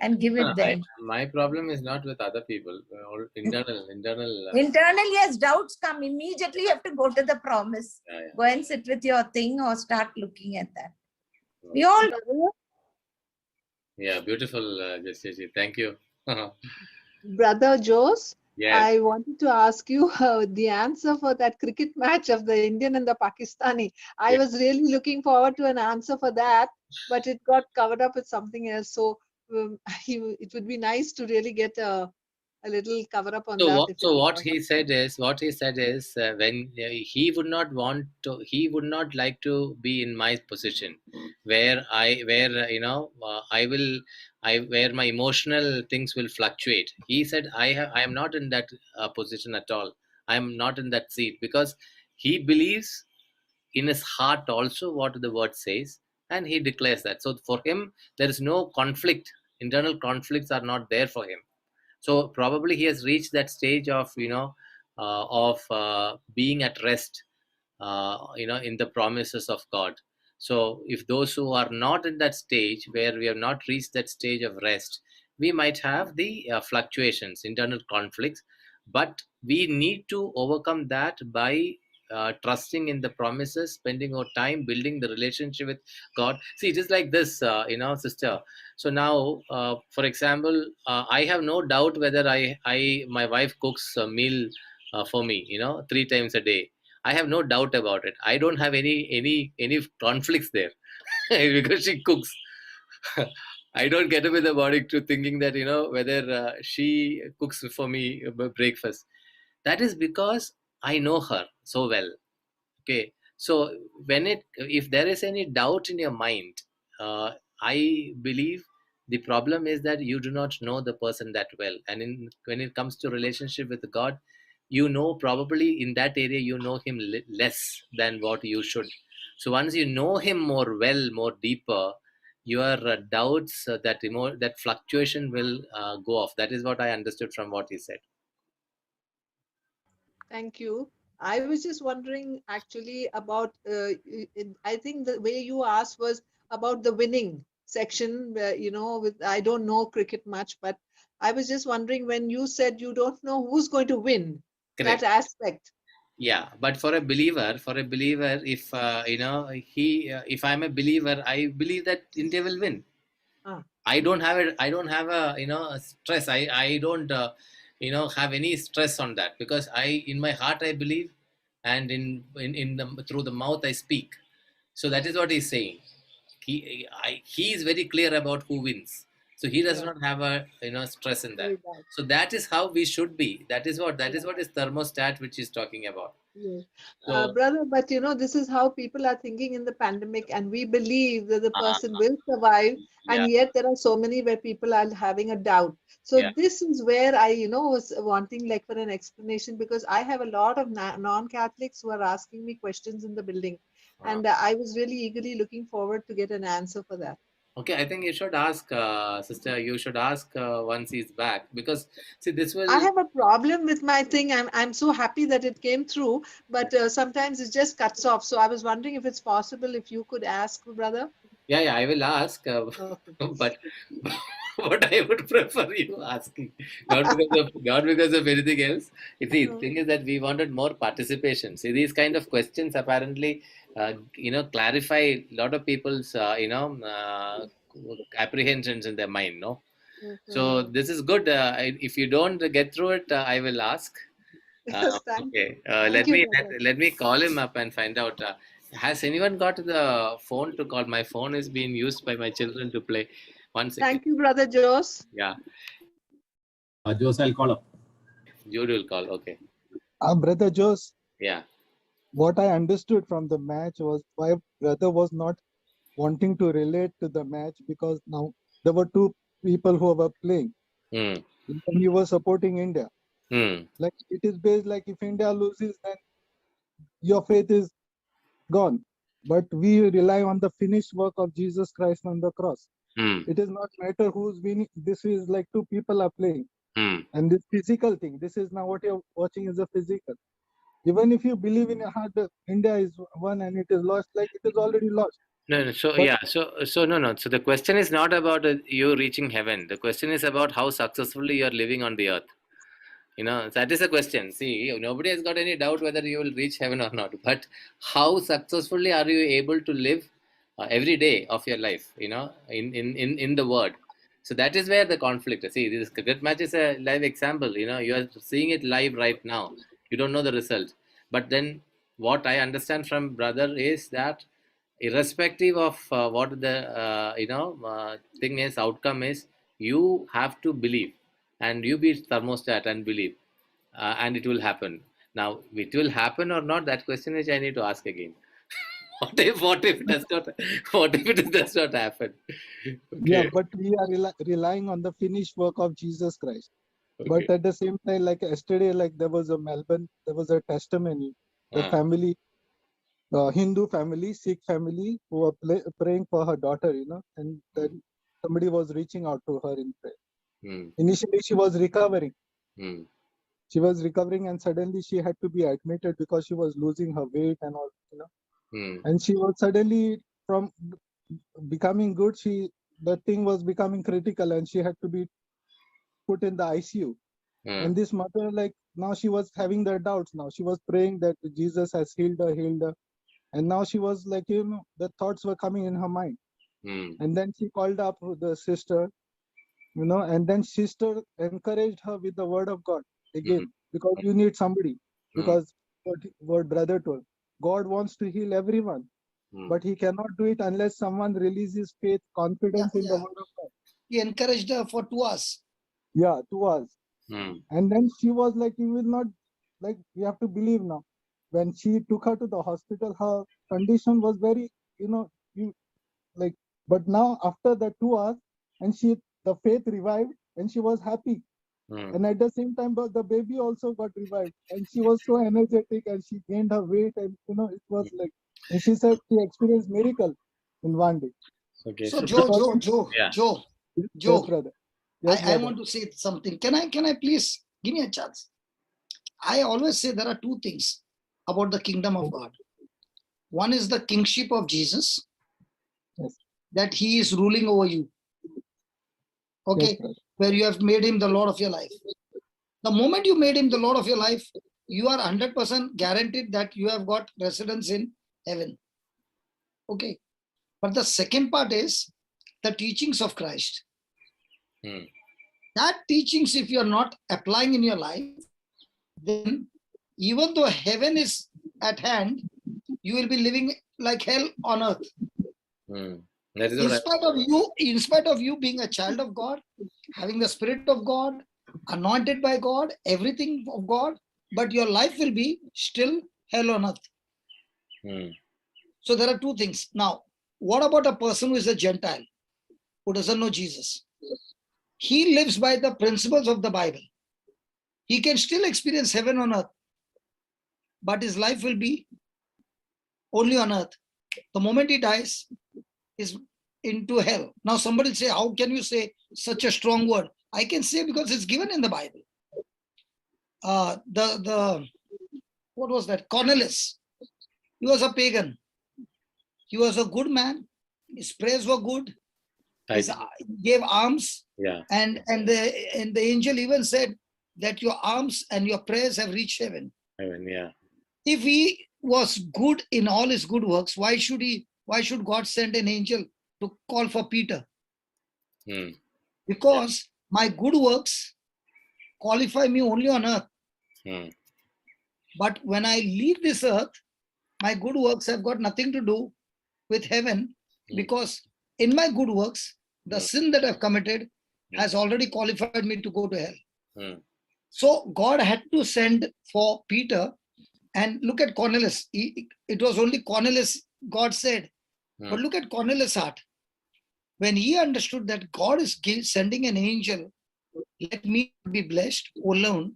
and give it there. My problem is not with other people. Or internal. Internal, yes, doubts come. Immediately you have to go to the promise. Go and sit with your thing or start looking at that. We all. Yeah, beautiful, Justice. Thank you. Brother Jose, Yes. I wanted to ask you the answer for that cricket match of the Indian and the Pakistani. I was really looking forward to an answer for that, but it got covered up with something else. So it would be nice to really get a little cover up on that. What he said is when he would not want to, he would not like to be in my position, where where my emotional things will fluctuate. He said I am not in that position at all. I am not in that seat, because he believes in his heart also what the word says, and he declares that. So for him there is no conflict. Internal conflicts are not there for him. So probably he has reached that stage of being at rest in the promises of God. So if those who are not in that stage, where we have not reached that stage of rest, we might have the fluctuations, internal conflicts, but we need to overcome that by trusting in the promises, spending our time building the relationship with God. See, it is like this, sister. So now, for example, I have no doubt whether my wife cooks a meal for me, 3 times a day. I have no doubt about it. I don't have any conflicts there because she cooks. I don't get up in the morning to thinking that whether she cooks for me breakfast. That is because I know her so well. Okay, so if there is any doubt in your mind, I believe the problem is that you do not know the person that well. And when it comes to relationship with God, probably in that area you know him less than what you should. So once you know him more deeper, your doubts, that fluctuation will go off. That is what I understood from what he said. Thank you. I was just wondering actually about, I think the way you asked was about the winning section, where, I don't know cricket much, but I was just wondering when you said you don't know who's going to win, Correct. that aspect. Yeah, but for a believer, if if I'm a believer, I believe that India will win. I don't have a stress. I don't have any stress on that, because in my heart I believe, and through the mouth I speak. So that is what he's saying. He is very clear about who wins. So he does Yeah. not have a stress in that. Very bad. So that is how we should be. That is what is thermostat which is talking about. Yes. So Brother, but this is how people are thinking in the pandemic, and we believe that the uh, person will survive, yeah, and yet there are so many where people are having a doubt. So yeah, this is where I, was wanting like for an explanation, because I have a lot of non-Catholics who are asking me questions in the building, uh, and I was really eagerly looking forward to get an answer for that. okay. I think you should ask, sister. You should ask once he's back, because see, this I will. have a problem with my thing. I'm so happy that it came through, but sometimes it just cuts off. So I was wondering if it's possible if you could ask, brother. Yeah, yeah. I will ask, Okay. but what I would prefer you asking, not because of anything else. You see, the Uh, thing is that we wanted more participation. See, these kind of questions apparently, clarify a lot of people's, apprehensions in their mind. No, so mhm. this is good. If you don't get through it, I will ask. Yes, thank you. Okay, Thank you, brother. let me call him up and find out. Has anyone got the phone to call? My phone is being used by my children to play. 1 second. Thank you, brother Jose. Yeah, Jose, I'll call up. Jude will call. Okay. Brother Jose, Yeah. what I understood from the match was why brother was not wanting to relate to the match, because now there were two people who were playing Hmm. and you were supporting India. Hmm. Like it is based like if India loses, then your faith is gone. But we rely on the finished work of Jesus Christ on the cross. Hmm. It is not matter who's winning. This is like two people are playing. Hmm. And this physical thing, this is now what you're watching is a physical. Even if you believe in your heart that India is won and it is lost, like it is already lost. No, no. So But yeah. So no, no. So the question is not about you reaching heaven. The question is about how successfully you are living on the earth. That is a question. See, nobody has got any doubt whether you will reach heaven or not. But how successfully are you able to live every day of your life? In the word. So that is where the conflict is. See, this cricket match is a live example. You are seeing it live right now. You don't know the result. But then what I understand from brother is that irrespective of what the thing is, outcome is, you have to believe, and you be thermostat and believe, and it will happen. Now it will happen or not, that question is I need to ask again. What if it does not, what if it does not happen? yeah, Okay. but we are relying on the finished work of Jesus Christ. But Okay. at the same time, like yesterday, like there was a testimony. The uh, family, Hindu family, Sikh family, who were praying for her daughter, and then somebody was reaching out to her in prayer. mm, Initially, she was recovering. mm, She was recovering, and suddenly she had to be admitted because she was losing her weight and all. mm, And she was suddenly from becoming good. The thing was becoming critical, and she had to be put in the ICU. mm, And this mother, like now she was having the doubts. Now she was praying that Jesus has healed her. And now she was like, the thoughts were coming in her mind. mm, And then she called up the sister, and then sister encouraged her with the word of God mm, again, because you need somebody. mm, Because what brother told, God wants to heal everyone, mm, but he cannot do it unless someone releases faith, Yeah, confidence in the yeah. word of God. He encouraged her for 2 hours. Yeah, to us. mm, And then she was like, you will not, like, you have to believe now. When she took her to the hospital, her condition was very, you like, but now after the 2 hours, and the faith revived and she was happy. mm, And at the same time, but the baby also got revived and she was so energetic and she gained her weight and, it was like, and she said she experienced miracle in one day. okay. So So Because, yeah. yes, Joe, brother. Yes, I brother. want to say something. Can I please give me a chance? I always say there are two things about the kingdom of God. One is the kingship of Jesus, Yes, that he is ruling over you. yes, Okay, brother. where you have made him the Lord of your life. The moment you made him the Lord of your life, you are 100% guaranteed that you have got residence in heaven. Okay. But the second part is the teachings of Christ. Mm, That teachings, if you are not applying in your life, then even though heaven is at hand, you will be living like hell on earth. mm, That is In what I, spite of you being a child of God, having the Spirit of God, anointed by God, everything of God, but your life will be still hell on earth. Hmm. So there are two things. Now, what about a person who is a Gentile, who doesn't know Jesus? He lives by the principles of the Bible. He can still experience heaven on earth, but his life will be only on earth. The moment he dies, is into hell. Now somebody say, how can you say such a strong word? I can say because it's given in the Bible. What was that? Cornelius. He was a pagan. He was a good man. His prayers were good. He gave alms. yeah. And the angel even said that your alms and your prayers have reached heaven. Heaven, yeah. If he was good in all his good works, why should God send an angel to call for Peter? Hmm. Because my good works qualify me only on earth. Hmm. But when I leave this earth, my good works have got nothing to do with heaven, because in my good works, the sin that I've committed has already qualified me to go to hell. Hmm. So God had to send for Peter, and look at Cornelius. It was only Cornelius, God said. But look at Cornelius' heart. When he understood that God is sending an angel, let me be blessed alone,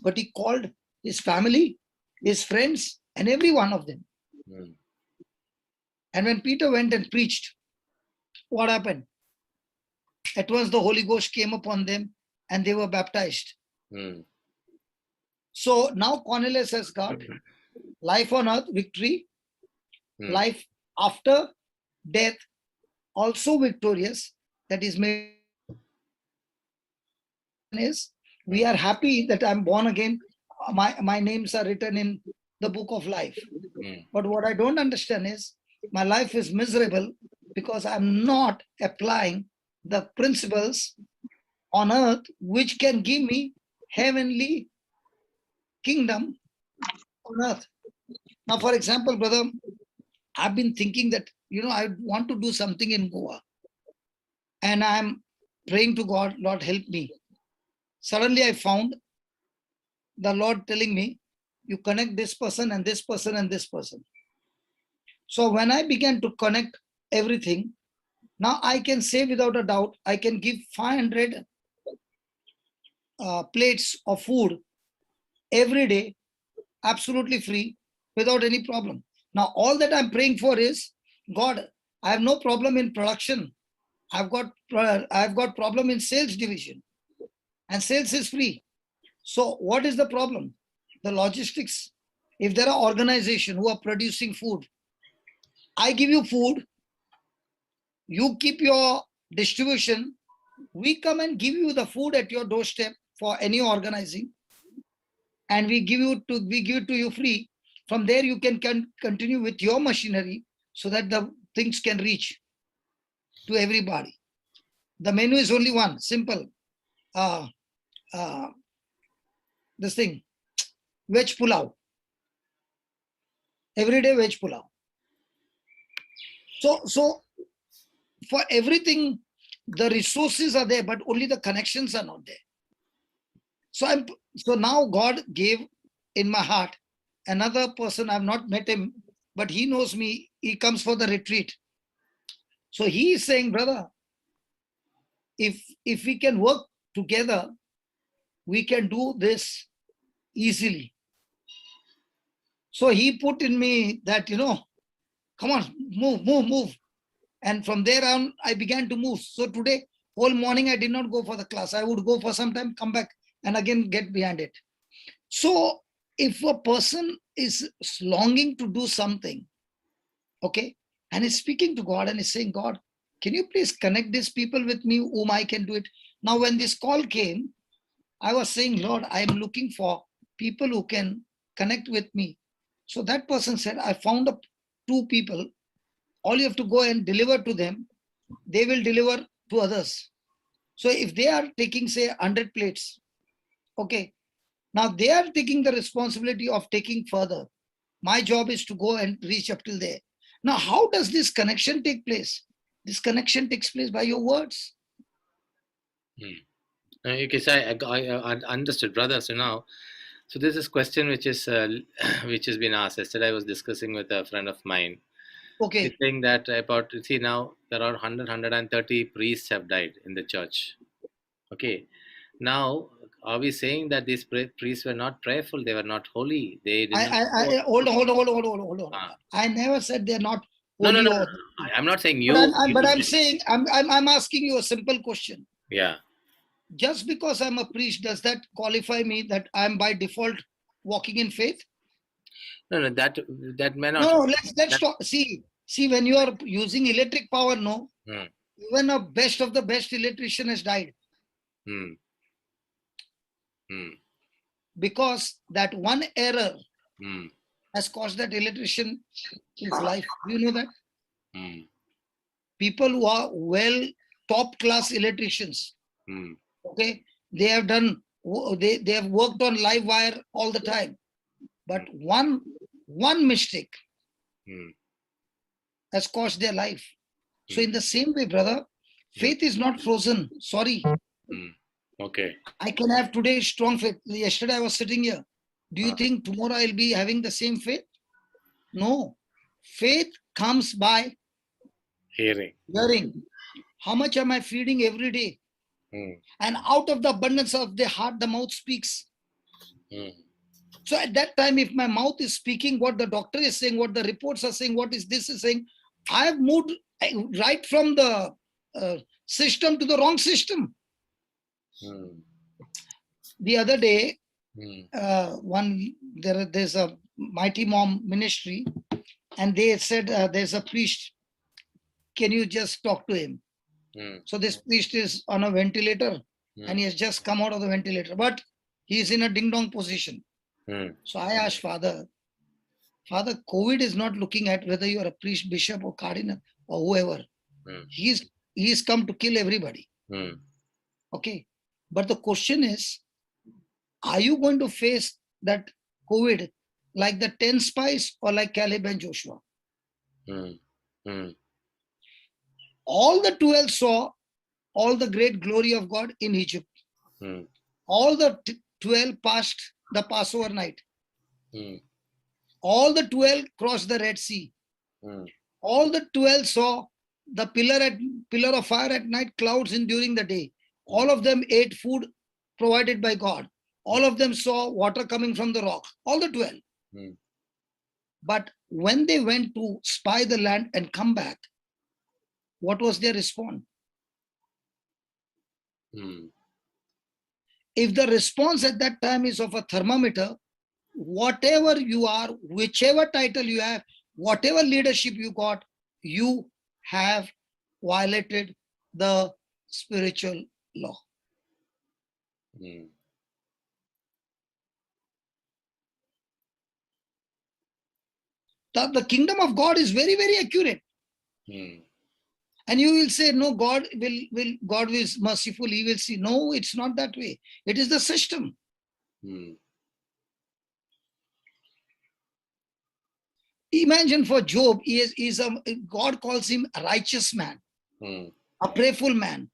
but he called his family, his friends, and every one of them. Hmm. And when Peter went and preached, what happened? At once the Holy Ghost came upon them and they were baptized. Hmm. So now Cornelius has got life on earth, victory, life after death, also victorious. That is made. Is we are happy that I'm born again. My names are written in the book of life. But what I don't understand is my life is miserable because I'm not applying the principles on earth which can give me heavenly kingdom on earth. Now, for example, brother, I've been thinking that, I want to do something in Goa. And I'm praying to God, Lord, help me. Suddenly I found the Lord telling me, you connect this person and this person and this person. So when I began to connect everything, now I can say without a doubt, I can give 500 plates of food every day, absolutely free, without any problem. Now, all that I'm praying for is, God, I have no problem in production. I've got problem in sales division, and sales is free. So what is the problem? The logistics. If there are organizations who are producing food, I give you food, you keep your distribution, we come and give you the food at your doorstep for any organizing, and we give it to you free. From there you can continue with your machinery so that the things can reach to everybody. The menu is only one, simple. This thing, veg pulao. Everyday veg pulao. So for everything, the resources are there, but only the connections are not there. So now God gave in my heart another person. I've not met him, but he knows me. He comes for the retreat. So he is saying, brother, if we can work together, we can do this easily. So he put in me that, come on, move. And from there on, I began to move. So today, whole morning, I did not go for the class. I would go for some time, come back, and again get behind it. So if a person is longing to do something, okay, and is speaking to God and is saying, God, can you please connect these people with me whom I can do it? Now, when this call came, I was saying, Lord, I'm looking for people who can connect with me. So that person said, I found 2 people. All you have to go and deliver to them. They will deliver to others. So if they are taking, say, 100 plates, okay, now they are taking the responsibility of taking further. My job is to go and reach up till there. Now, how does this connection take place? This connection takes place by your words. Okay, so I understood, brother. So now, so this is question which is which has been asked. Yesterday I was discussing with a friend of mine. Okay. He's saying that about, see, now around 130 priests have died in the church. Okay. Now, are we saying that these priests were not prayerful? They were not holy. They did not. Hold on. Ah. I never said they're not No, holy. no. I'm not saying you. But I'm saying, I'm asking you a simple question. Yeah. Just because I'm a priest, does that qualify me that I'm by default walking in faith? No, that may not. No, let's talk. See, when you are using electric power, no, even a best of the best electrician has died. Because that one error has caused that electrician's life. Do you know that? People who are top class electricians, okay, they have worked on live wire all the time, but one mistake has cost their life. So in the same way, brother, faith is not frozen. Sorry. Okay. I can have today strong faith. Yesterday I was sitting here. Do you think tomorrow I'll be having the same faith? No. Faith comes by hearing. How much am I feeding every day? And out of the abundance of the heart, the mouth speaks. So at that time, if my mouth is speaking what the doctor is saying, what the reports are saying, what is this is saying, I have moved right from the system to the wrong system. The other day, there's a Mighty Mom ministry, and they said there's a priest. Can you just talk to him? So this priest is on a ventilator, and he has just come out of the ventilator, but he is in a ding-dong position. So I asked Father, COVID is not looking at whether you are a priest, bishop, or cardinal, or whoever. He's come to kill everybody. Okay. But the question is, are you going to face that COVID like the 10 spies or like Caleb and Joshua? All the 12 saw all the great glory of God in Egypt. All the 12 passed the Passover night. All the 12 crossed the Red Sea. All the 12 saw the pillar of fire at night, clouds in during the day. All of them ate food provided by God. All of them saw water coming from the rock. All the 12. But when they went to spy the land and come back, what was their response? If the response at that time is of a thermometer, whatever you are, whichever title you have, whatever leadership you got, you have violated the spiritual law. The kingdom of God is very, very accurate. And you will say, no, God is merciful. He will see. No, it's not that way. It is the system. Imagine for Job, God calls him a righteous man, a prayerful man.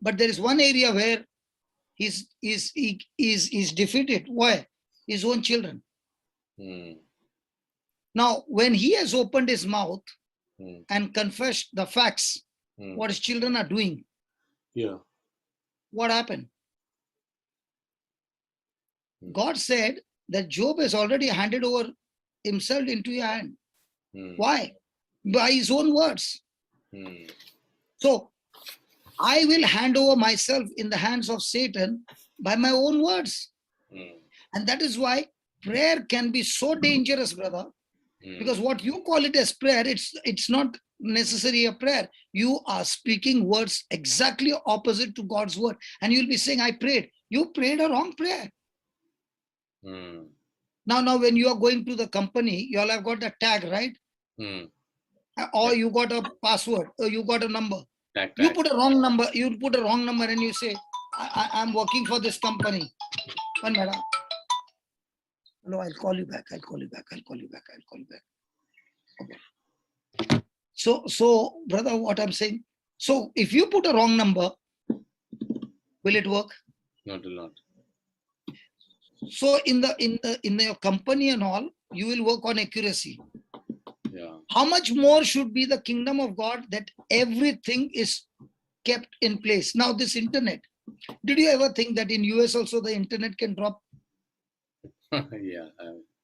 But there is one area where he is defeated. Why? His own children. Now, when he has opened his mouth and confessed the facts, what his children are doing, what happened? God said that Job has already handed over himself into your hand. Why? By his own words. So, I will hand over myself in the hands of Satan by my own words. And that is why prayer can be so dangerous, brother. Because what you call it as prayer, it's not necessarily a prayer. You are speaking words exactly opposite to God's word. And you'll be saying, I prayed. You prayed a wrong prayer. Now, when you are going to the company, you all have got a tag, right? Or you got a password, or you got a number. You put a wrong number. You put a wrong number and you say, I'm working for this company. One minute. Hello, I'll call you back. Okay. So, brother, what I'm saying. So, if you put a wrong number, will it work? No, it will not. So, in your company and all, you will work on accuracy. Yeah. How much more should be the kingdom of God that everything is kept in place? Now, this internet. Did you ever think that in US also the internet can drop? Yeah.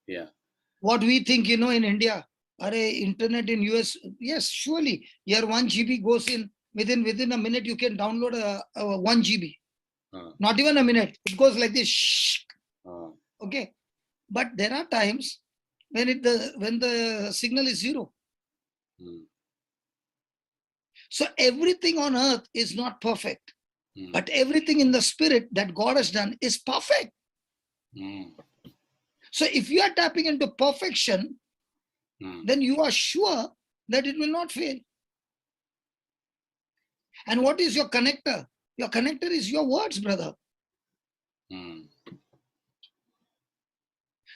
Yeah. What we think, in India, internet in US, yes, surely your 1 GB goes in within a minute. You can download a 1 GB. Not even a minute. It goes like this. Shh. Okay, but there are times when the signal is zero. So everything on earth is not perfect, but everything in the spirit that God has done is perfect. So if you are tapping into perfection, then you are sure that it will not fail. And what is your connector? Your connector is your words, brother.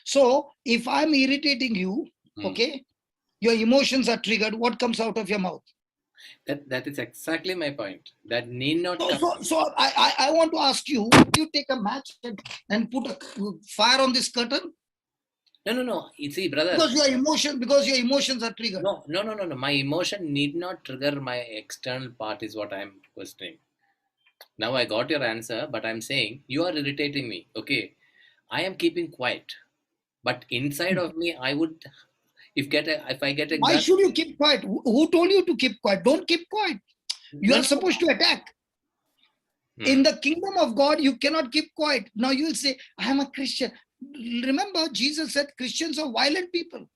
So if I'm irritating you, okay, your emotions are triggered, what comes out of your mouth? That is exactly my point. That need not come. So I want to ask you, would you take a match and put a fire on this curtain? No. You see, brother. Because your emotions are triggered. No. My emotion need not trigger my external part is what I'm questioning. Now I got your answer, but I'm saying you are irritating me. Okay. I am keeping quiet. But inside of me, I would if I get a Why gun. should you keep quiet? Who told you to keep quiet? Don't keep quiet. You are supposed to attack. In the kingdom of God, you cannot keep quiet. Now you will say, I am a Christian. Remember, Jesus said Christians are violent people.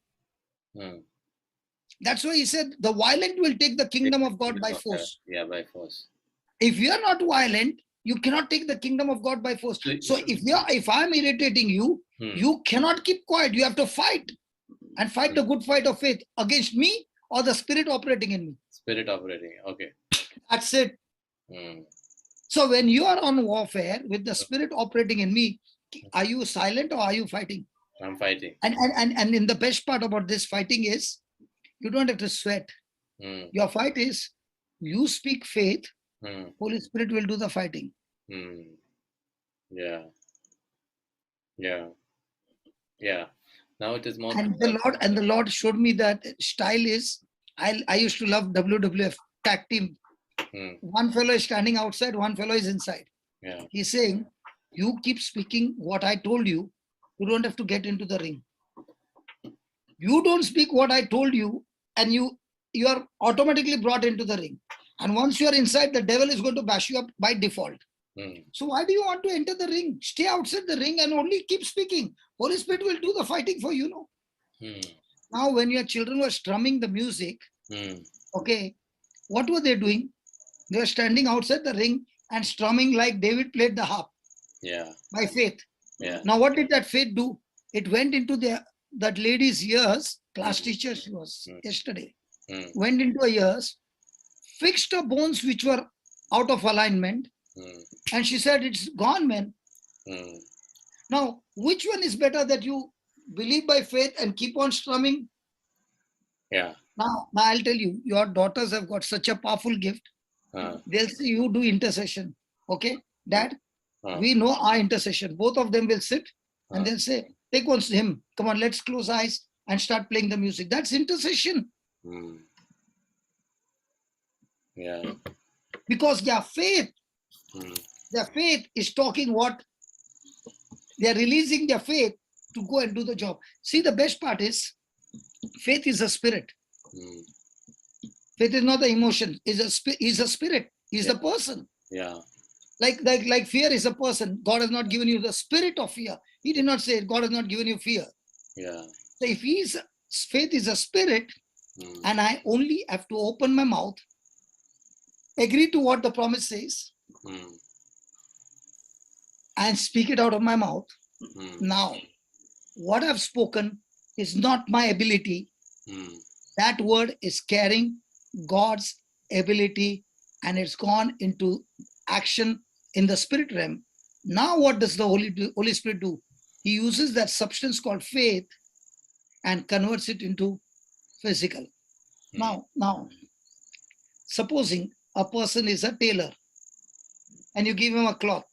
That's why he said the violent will take the kingdom of God by force. Yeah, by force. If you are not violent, you cannot take the kingdom of God by force. So if I'm irritating you, you cannot keep quiet. You have to fight, and fight the good fight of faith against me or the spirit operating in me. Spirit operating. Okay. That's it. So when you are on warfare with the spirit operating in me, are you silent or are you fighting? I'm fighting. And in the best part about this fighting is you don't have to sweat. Your fight is you speak faith, Holy Spirit will do the fighting. Yeah. Now it is more. And the Lord showed me that style is I used to love WWF tag team. One fellow is standing outside, one fellow is inside. Yeah. He's saying, you keep speaking what I told you, you don't have to get into the ring. You don't speak what I told you, and you are automatically brought into the ring. And once you are inside, the devil is going to bash you up by default. So why do you want to enter the ring? Stay outside the ring and only keep speaking. Holy Spirit will do the fighting for you. Now, when your children were strumming the music, okay, what were they doing? They were standing outside the ring and strumming like David played the harp. Yeah. By faith. Yeah. Now, what did that faith do? It went into that lady's ears. Class teacher she was yesterday. Went into her ears, fixed her bones which were out of alignment, and she said, "It's gone, man." Now, which one is better, that you believe by faith and keep on strumming? Yeah. Now I'll tell you, your daughters have got such a powerful gift. They'll say, you do intercession. Okay, Dad, we know our intercession. Both of them will sit and they'll say, take one hymn. Come on, let's close eyes and start playing the music. That's intercession. Yeah. Because their faith is talking what they're releasing, their faith to go and do the job. See, the best part is faith is a spirit. Faith is not the emotion. Is a spirit. He's the person. Yeah. Like fear is a person. God has not given you the spirit of fear. He did not say God has not given you fear. Yeah. So if faith is a spirit, and I only have to open my mouth, agree to what the promise says, and speak it out of my mouth. Now, what I've spoken is not my ability. That word is carrying God's ability, and it's gone into action in the spirit realm. Now, what does the Holy Spirit do? He uses that substance called faith and converts it into physical. Now, supposing a person is a tailor and you give him a cloth.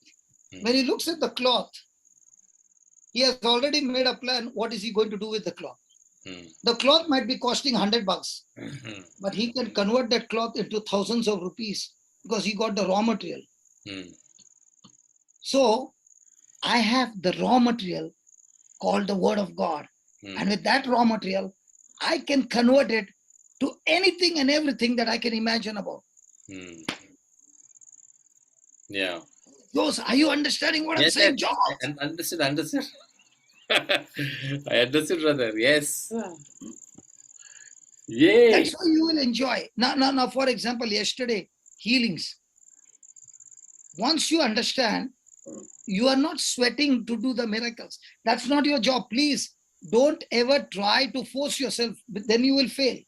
When he looks at the cloth, he has already made a plan. What is he going to do with the cloth? The cloth might be costing $100, but he can convert that cloth into thousands of rupees because he got the raw material. So I have the raw material called the Word of God. And with that raw material, I can convert it to anything and everything that I can imagine about. Yeah. Those, are you understanding what I'm Yes, saying, yes. John? Understood. I understood, brother. Yes. Yay. That's why you will enjoy. Now, for example, yesterday, healings. Once you understand, you are not sweating to do the miracles. That's not your job. Please don't ever try to force yourself. Then you will fail.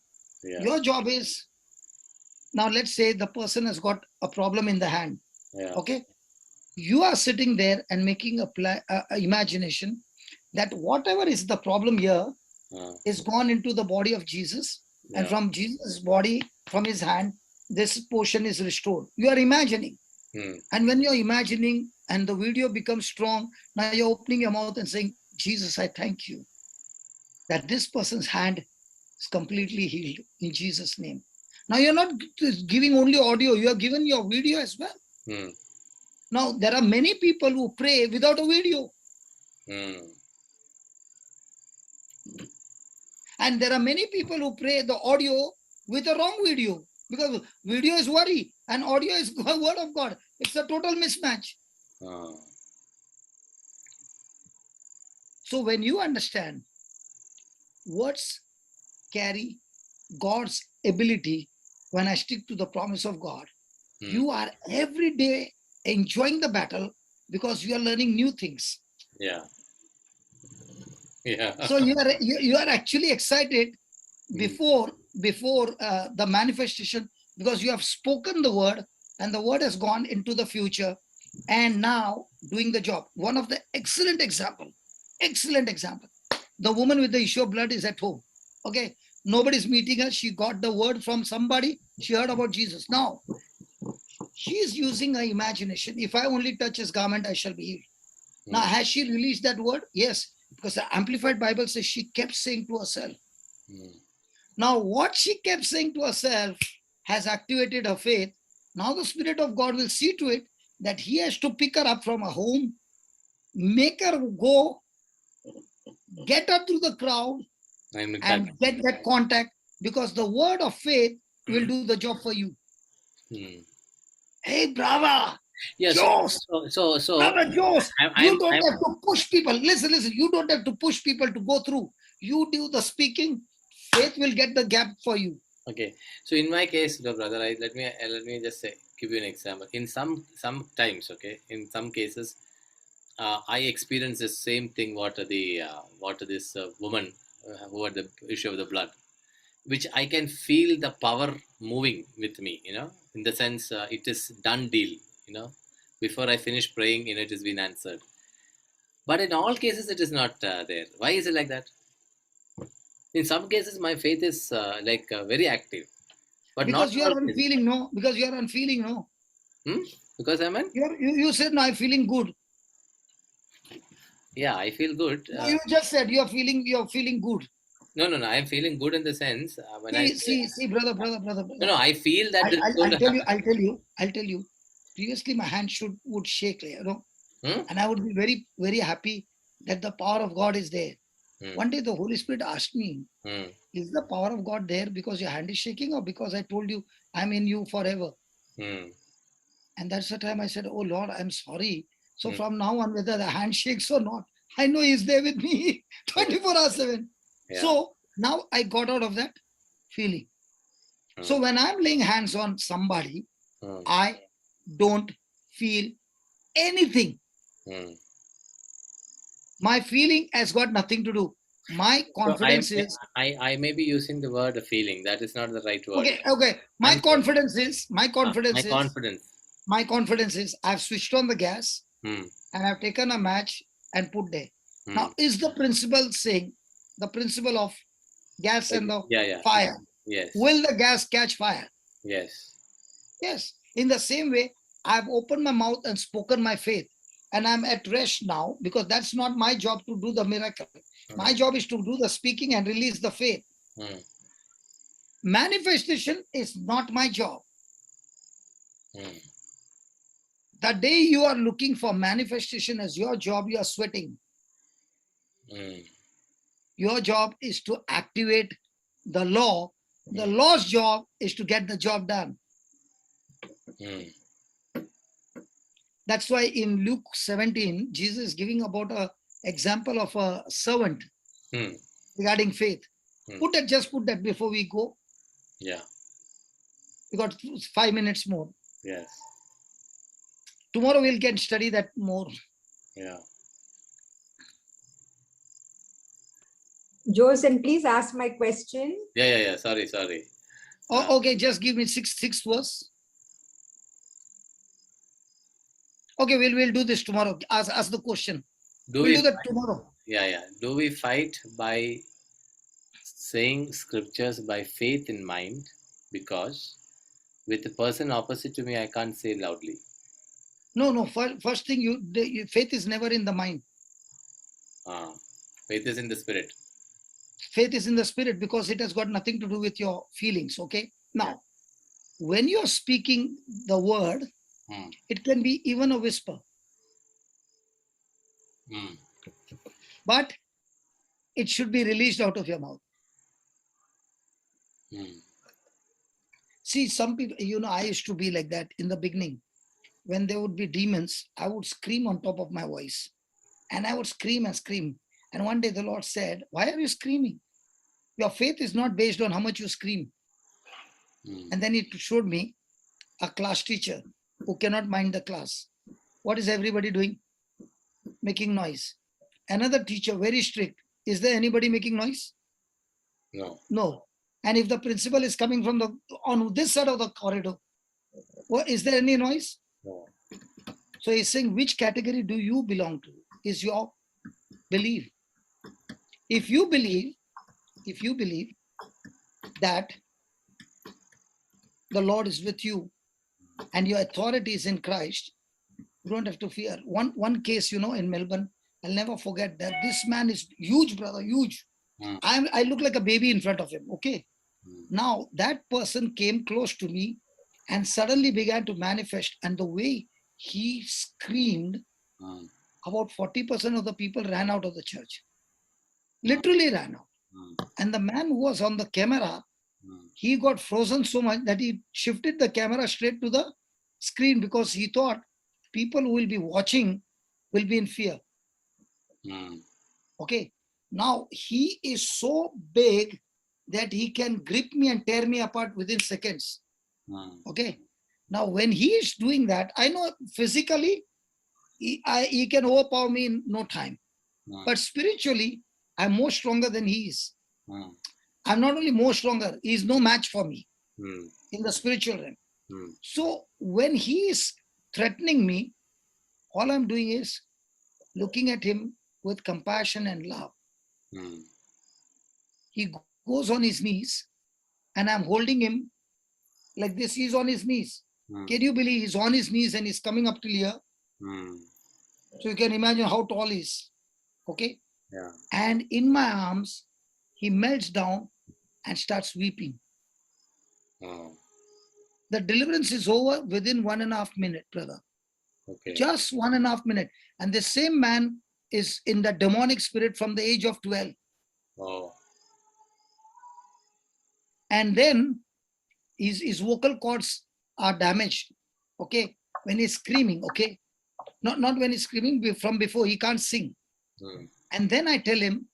Yeah. Your job is, now let's say the person has got a problem in the hand. Yeah. Okay. You are sitting there and making a imagination that whatever is the problem here is gone into the body of Jesus. Yeah. And from Jesus' body, from his hand, this portion is restored. You are imagining. And when you're imagining and the video becomes strong, now you're opening your mouth and saying, Jesus, I thank you that this person's hand is completely healed in Jesus' name. Now you're not giving only audio, you are giving your video as well. Now there are many people who pray without a video. And there are many people who pray the audio with a wrong video, because video is worry and audio is Word of God. It's a total mismatch. So when you understand words carry God's ability, when I stick to the promise of God, you are every day enjoying the battle because you are learning new things. Yeah. Yeah. So you are actually excited before the manifestation, because you have spoken the word and the word has gone into the future and now doing the job. One of the excellent example, the woman with the issue of blood is at home. Okay, nobody's meeting her. She got the word from somebody. She heard about Jesus. Now she is using her imagination. If I only touch his garment, I shall be healed. Now, has she released that word? Yes, because the Amplified Bible says she kept saying to herself. Now, what she kept saying to herself has activated her faith. Now the Spirit of God will see to it that he has to pick her up from her home, make her go, get her through the crowd, and get that contact, because the word of faith will do the job for you. Hey, brava! Yeah, Jose, so brother Jose, you don't I'm have to push people. Listen, you don't have to push people to go through. You do the speaking, faith will get the gap for you. okay. So in my case, brother, let me just give you an example. In some times, okay, in some cases, I experienced the same thing. What this woman who had the issue of the blood, which I can feel the power moving with me. In the sense, it is done deal. Before I finish praying, it has been answered. But in all cases, it is not there. Why is it like that? In some cases, my faith is very active, but Because not you all are cases. unfeeling, no? Because you are unfeeling, no? Because You said, no, I'm feeling good. yeah, I feel good. You just said you're feeling good. No, I'm feeling good in the sense when See, brother. No, I feel that this is going to happen. I'll tell you. Previously, my hand would shake, and I would be very, very happy that the power of God is there. One day, the Holy Spirit asked me, "Is the power of God there because your hand is shaking, or because I told you I'm in you forever?" And that's the time I said, "Oh Lord, I'm sorry. So from now on, whether the hand shakes or not, I know He's there with me 24/7." Yeah. So now I got out of that feeling. So when I'm laying hands on somebody, I don't feel anything. My feeling has got nothing to do. My confidence is I may be using the word feeling. That is not the right word. okay. My confidence is I've switched on the gas and I've taken a match and put there. Now, is the principle saying, the principle of gas and the fire, Yes. will the gas catch fire? Yes. Yes. In the same way, I've opened my mouth and spoken my faith. And I'm at rest now because that's not my job to do the miracle. My job is to do the speaking and release the faith. Mm. Manifestation is not my job. Mm. The day you are looking for manifestation as your job, you are sweating. Mm. Your job is to activate the law. The law's job is to get the job done. Mm. That's why in Luke 17, Jesus is giving about an example of a servant Mm. regarding faith. Mm. Just put that before we go. Yeah. We got 5 minutes more. Yes. Tomorrow we'll get study that more. Yeah. Joseph, please ask my question. Yeah. Sorry. Oh, okay, just give me six verse. Okay, we'll do this tomorrow. Ask the question. We'll do that tomorrow. Yeah. Do we fight by saying scriptures by faith in mind? Because with the person opposite to me, I can't say loudly. No. First thing, faith is never in the mind. Faith is in the spirit. Faith is in the spirit because it has got nothing to do with your feelings. Okay. Now, when you're speaking the word, it can be even a whisper. But it should be released out of your mouth. See, some people, I used to be like that in the beginning. When there would be demons, I would scream on top of my voice. And I would scream and scream. And one day the Lord said, why are you screaming? Your faith is not based on how much you scream. And then He showed me a class teacher who cannot mind the class. What is everybody doing? Making noise. Another teacher, very strict. Is there anybody making noise? No. And if the principal is coming from on this side of the corridor, is there any noise? No. So he's saying, which category do you belong to? Is your belief. If you believe that the Lord is with you and your authority is in Christ, you don't have to fear. One case, in Melbourne, I'll never forget that. This man is huge, brother, huge. I look like a baby in front of him, okay? Now, that person came close to me and suddenly began to manifest. And the way he screamed, about 40% of the people ran out of the church. Literally ran out. And the man who was on the camera, he got frozen so much that he shifted the camera straight to the screen because he thought people who will be watching will be in fear. Okay. Now he is so big that he can grip me and tear me apart within seconds. Okay. Now when he is doing that, I know physically he can overpower me in no time. But spiritually, I'm more stronger than he is. I'm not only more stronger, he is no match for me in the spiritual realm. So when he is threatening me, all I'm doing is looking at him with compassion and love. He goes on his knees and I'm holding him like this. He's on his knees. Can you believe he's on his knees and he's coming up till here? So you can imagine how tall he is. Okay. Yeah. And in my arms, he melts down and starts weeping. The deliverance is over within 1.5 minutes, brother. Okay. Just 1.5 minutes. And the same man is in the demonic spirit from the age of 12. Oh. And then his vocal cords are damaged. Okay. When he's screaming, okay. Not when he's screaming, from before, he can't sing. And then I tell him,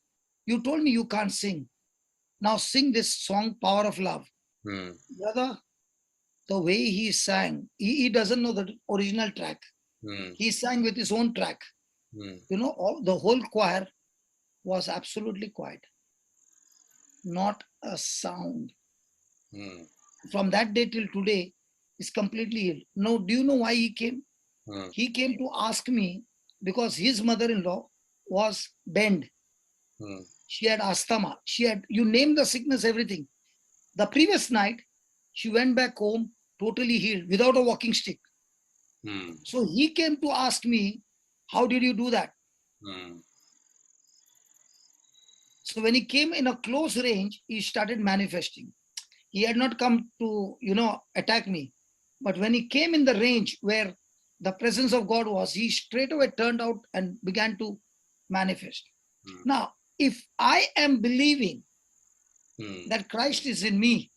you told me you can't sing. Now sing this song, Power of Love. Brother, the way he sang, he doesn't know the original track. He sang with his own track. The whole choir was absolutely quiet. Not a sound. From that day till today, he's completely healed. Now, do you know why he came? He came to ask me because his mother-in-law was bent. She had asthma. You name the sickness, everything. The previous night, she went back home totally healed without a walking stick. So he came to ask me, how did you do that? So when he came in a close range, he started manifesting. He had not come to, attack me. But when he came in the range where the presence of God was, he straight away turned out and began to manifest. Now, if I am believing that Christ is in me,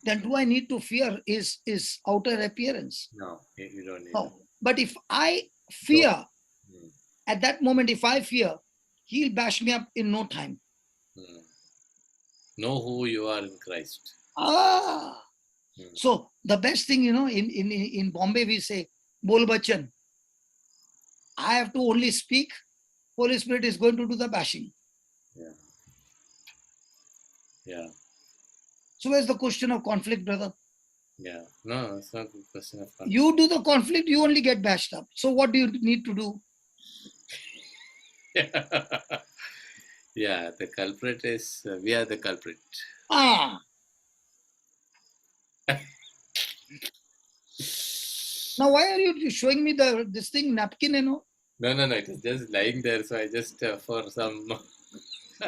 then do I need to fear his outer appearance? No, you don't need No. But if I fear, at that moment, if I fear, he'll bash me up in no time. Know who you are in Christ. So the best thing, in Bombay, we say, Bol Bachan. I have to only speak. Holy Spirit is going to do the bashing. Yeah. So where's the question of conflict, brother? Yeah. No, it's not a question of conflict. You do the conflict, you only get bashed up. So what do you need to do? Yeah, the culprit is, we are the culprit. Now, why are you showing me this thing, napkin, No, it is just lying there. So I just, for some...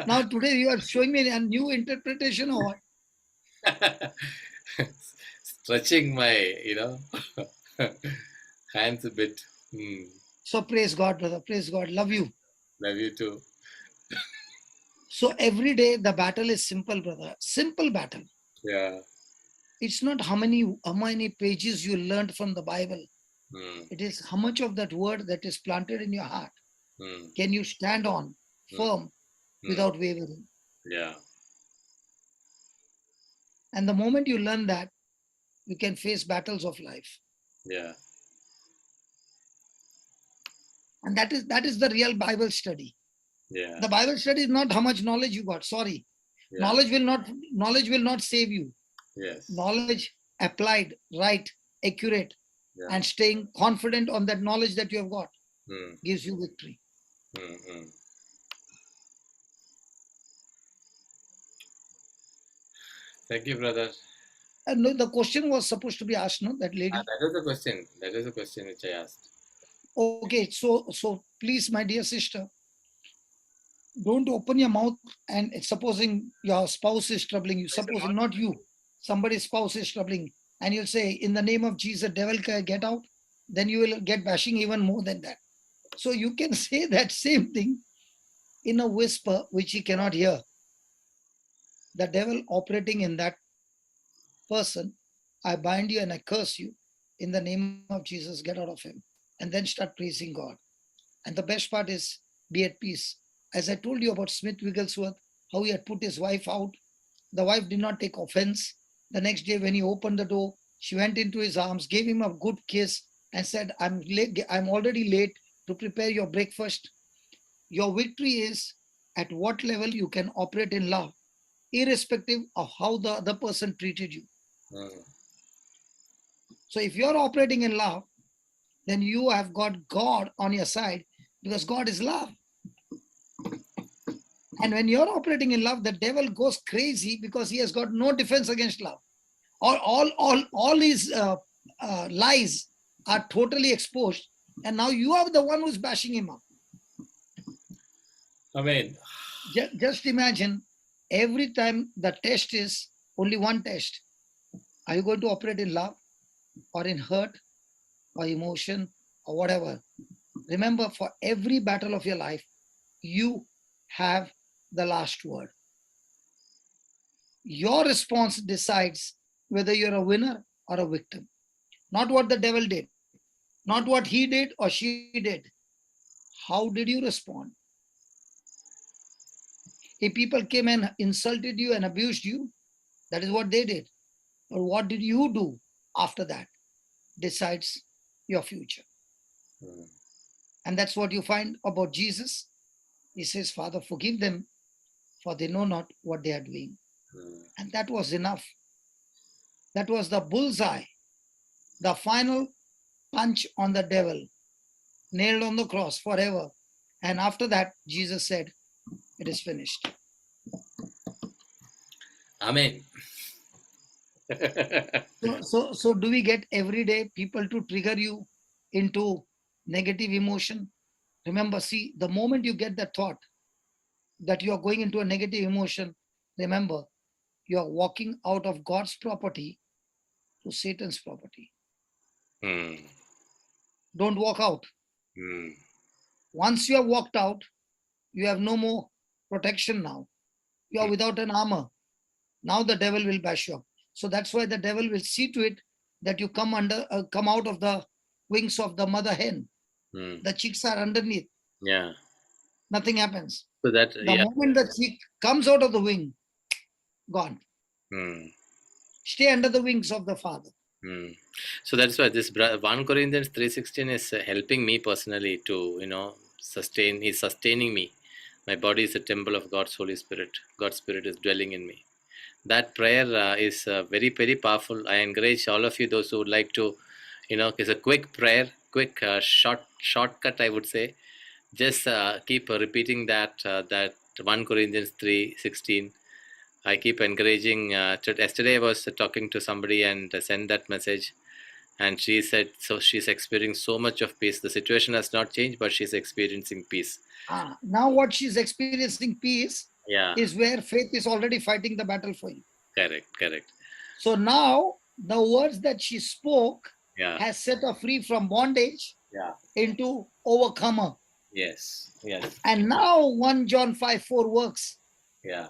Now, today you are showing me a new interpretation or what? Stretching my, hands a bit. So praise God, brother. Praise God. Love you. Love you too. So every day the battle is simple, brother. Simple battle. Yeah. It's not how many pages you learned from the Bible. It is how much of that word that is planted in your heart. Can you stand on firm without wavering? Yeah. And the moment you learn that, you can face battles of life. Yeah. And that is the real Bible study. Yeah. The Bible study is not how much knowledge you got. Sorry. Yeah. Knowledge will not save you. Yes. Knowledge applied, right, accurate, and staying confident on that knowledge that you have got gives you victory. Thank you, brother. No, the question was supposed to be asked, no, that lady. That is the question. That is the question which I asked. Okay, so please, my dear sister, don't open your mouth and supposing your spouse is troubling you, supposing not you, somebody's spouse is troubling, and you'll say, in the name of Jesus, devil, get out, then you will get bashing even more than that. So you can say that same thing in a whisper, which he cannot hear. The devil operating in that person, I bind you and I curse you. In the name of Jesus, get out of him. And then start praising God. And the best part is, be at peace. As I told you about Smith Wigglesworth, how he had put his wife out. The wife did not take offense. The next day when he opened the door, she went into his arms, gave him a good kiss and said, I'm already late to prepare your breakfast. Your victory is at what level you can operate in love, irrespective of how the other person treated you. So if you're operating in love, then you have got God on your side, because God is love. And when you're operating in love, the devil goes crazy because he has got no defense against love. All his lies are totally exposed, and now you are the one who's bashing him up. Amen. Just imagine, every time the test is only one test. Are you going to operate in love or in hurt or emotion or whatever? Remember, for every battle of your life, you have the last word. Your response decides whether you're a winner or a victim. Not what the devil did, not what he did or she did. How did you respond? If people came and insulted you and abused you, that is what they did. But what did you do after that decides your future. And that's what you find about Jesus. He says, Father, forgive them, for they know not what they are doing. And that was enough. That was the bullseye, the final punch on the devil, nailed on the cross forever. And after that, Jesus said, it is finished. Amen. So do we get every day people to trigger you into negative emotion? Remember, see, the moment you get the thought that you are going into a negative emotion, remember, you are walking out of God's property to Satan's property. Hmm. Don't walk out. Hmm. Once you have walked out, you have no more protection now. You are without an armor. Now the devil will bash you up. So that's why the devil will see to it that you come out of the wings of the mother hen. Hmm. The chicks are underneath. Yeah. Nothing happens. So that, The yeah. moment the chick comes out of the wing, gone. Hmm. Stay under the wings of the Father. Hmm. So that's why this 1 Corinthians 3:16 is helping me personally to, sustain. He's sustaining me. My body is a temple of God's Holy Spirit. God's Spirit is dwelling in me. That prayer is very, very powerful. I encourage all of you, those who would like to, it's a quick prayer, quick shortcut, I would say. Just keep repeating that 1 Corinthians 3:16. I keep encouraging. Yesterday I was talking to somebody and sent that message, and she said, so she's experiencing so much of peace. The situation has not changed, but she's experiencing peace. Now what she's experiencing peace Yeah, is where faith is already fighting the battle for you. correct. So now the words that she spoke Yeah, has set her free from bondage yeah, into overcomer. yes. And now 1 John 5:4 works. Yeah,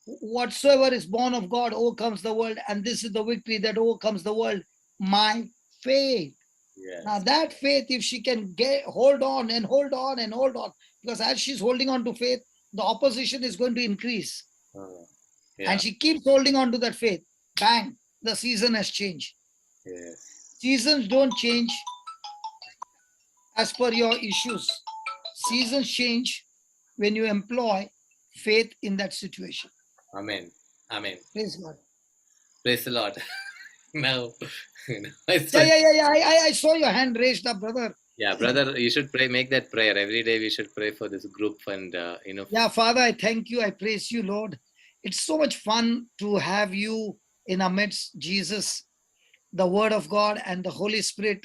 Whatsoever is born of God overcomes the world, and this is the victory that overcomes the world, my faith. yes. Now that faith, if she can hold on and hold on and hold on, because as she's holding on to faith, the opposition is going to increase. Yeah, And she keeps holding on to that faith. Bang, the season has changed. yes. Seasons don't change as per your issues. Seasons change when you employ faith in that situation. Amen. Praise God. Praise the Lord. Now, I saw your hand raised up, brother. yeah, brother, you should pray. Make that prayer every day. We should pray for this group, and Yeah, Father, I thank you. I praise you, Lord. It's so much fun to have you in our midst, Jesus, the Word of God, and the Holy Spirit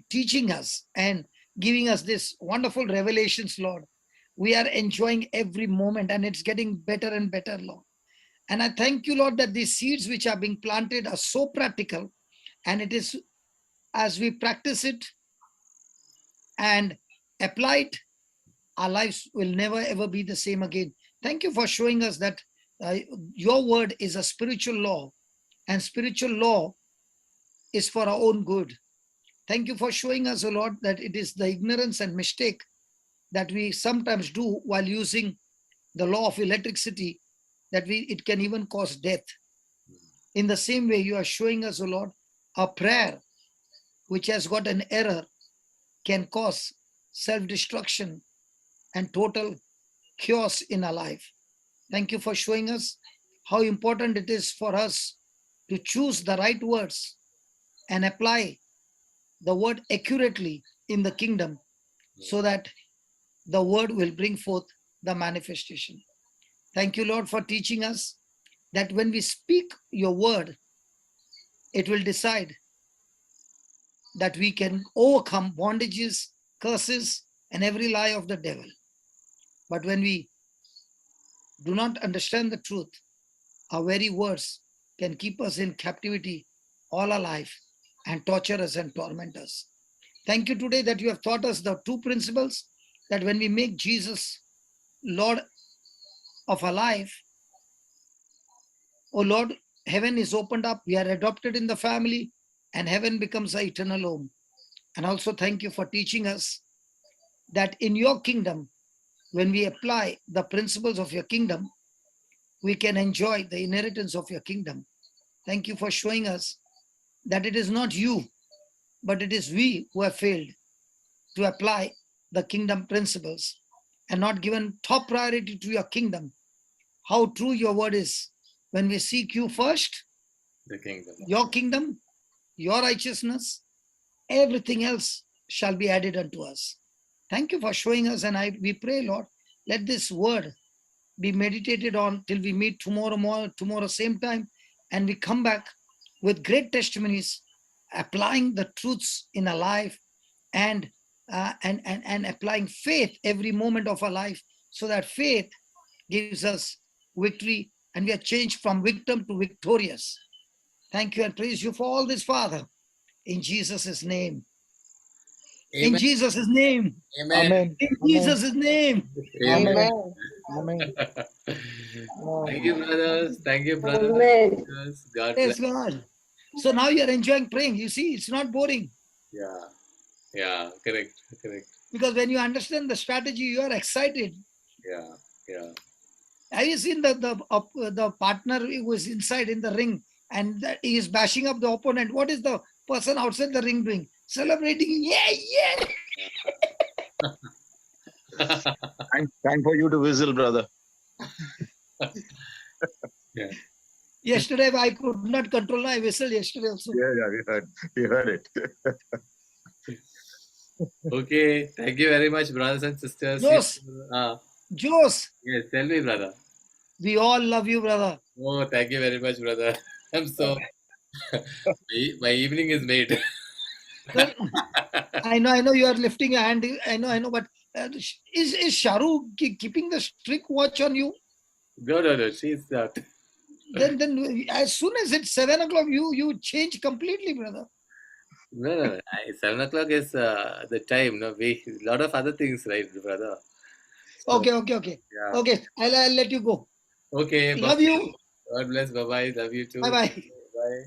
teaching us and giving us this wonderful revelations, Lord. We are enjoying every moment, and it's getting better and better, Lord. And I thank you, Lord, that these seeds which are being planted are so practical, and it is as we practice it and apply it, our lives will never ever be the same again. Thank you for showing us that your word is a spiritual law, and spiritual law is for our own good. Thank you for showing us, O Lord, that it is the ignorance and mistake that we sometimes do while using the law of electricity, that it can even cause death. In the same way, you are showing us, O Lord, a prayer which has got an error can cause self-destruction and total chaos in our life. Thank you for showing us how important it is for us to choose the right words and apply the word accurately in the kingdom so that the word will bring forth the manifestation. Thank you, Lord, for teaching us that when we speak your word, it will decide that we can overcome bondages, curses, and every lie of the devil. But when we do not understand the truth, our very words can keep us in captivity all our life and torture us and torment us. Thank you today that you have taught us the two principles, that when we make Jesus Lord of our life, oh Lord, heaven is opened up, we are adopted in the family, and heaven becomes our eternal home. And also thank you for teaching us that in your kingdom, when we apply the principles of your kingdom, we can enjoy the inheritance of your kingdom. Thank you for showing us that it is not you, but it is we who have failed to apply the kingdom principles and not given top priority to your kingdom. How true your word is. When we seek you first, the kingdom, your kingdom, your righteousness, everything else shall be added unto us. Thank you for showing us, and we pray, Lord, let this word be meditated on till we meet tomorrow same time. and we come back with great testimonies, applying the truths in our life, and applying faith every moment of our life, so that faith gives us victory, and we are changed from victim to victorious. Thank you and praise you for all this, Father, in Jesus' name. In Amen. Jesus' name. Amen. Amen. In Amen. Jesus' name. Amen. Amen. Thank you, brothers. Thank you, brothers. Amen. God Praise bless. God. So now you are enjoying praying. You see, it's not boring, Yeah. Yeah. Correct. Correct. because when you understand the strategy, you are excited. Yeah. Yeah. Have you seen the partner who is inside in the ring, and that he is bashing up the opponent? What is the person outside the ring doing? Celebrating. Yeah, yeah. Time for you to whistle, brother. Yeah. Yesterday I could not control. I whistled yesterday also. Yeah, we heard it. Okay. Thank you very much, brothers and sisters. Jose, Jose, Yes. Tell me, brother. we all love you, brother. Oh, thank you very much, brother. I'm so. My evening is made. Sir, I know you are lifting a hand. I know, but is Sharu keeping the strict watch on you? No. She's not. Then as soon as it's 7 o'clock, you change completely, brother. No. 7 o'clock is the time. No, we lot of other things, right, brother? So, Okay. yeah. Okay, I'll let you go. Okay. Love you. God bless. Bye bye. Love you too. Bye bye. Bye.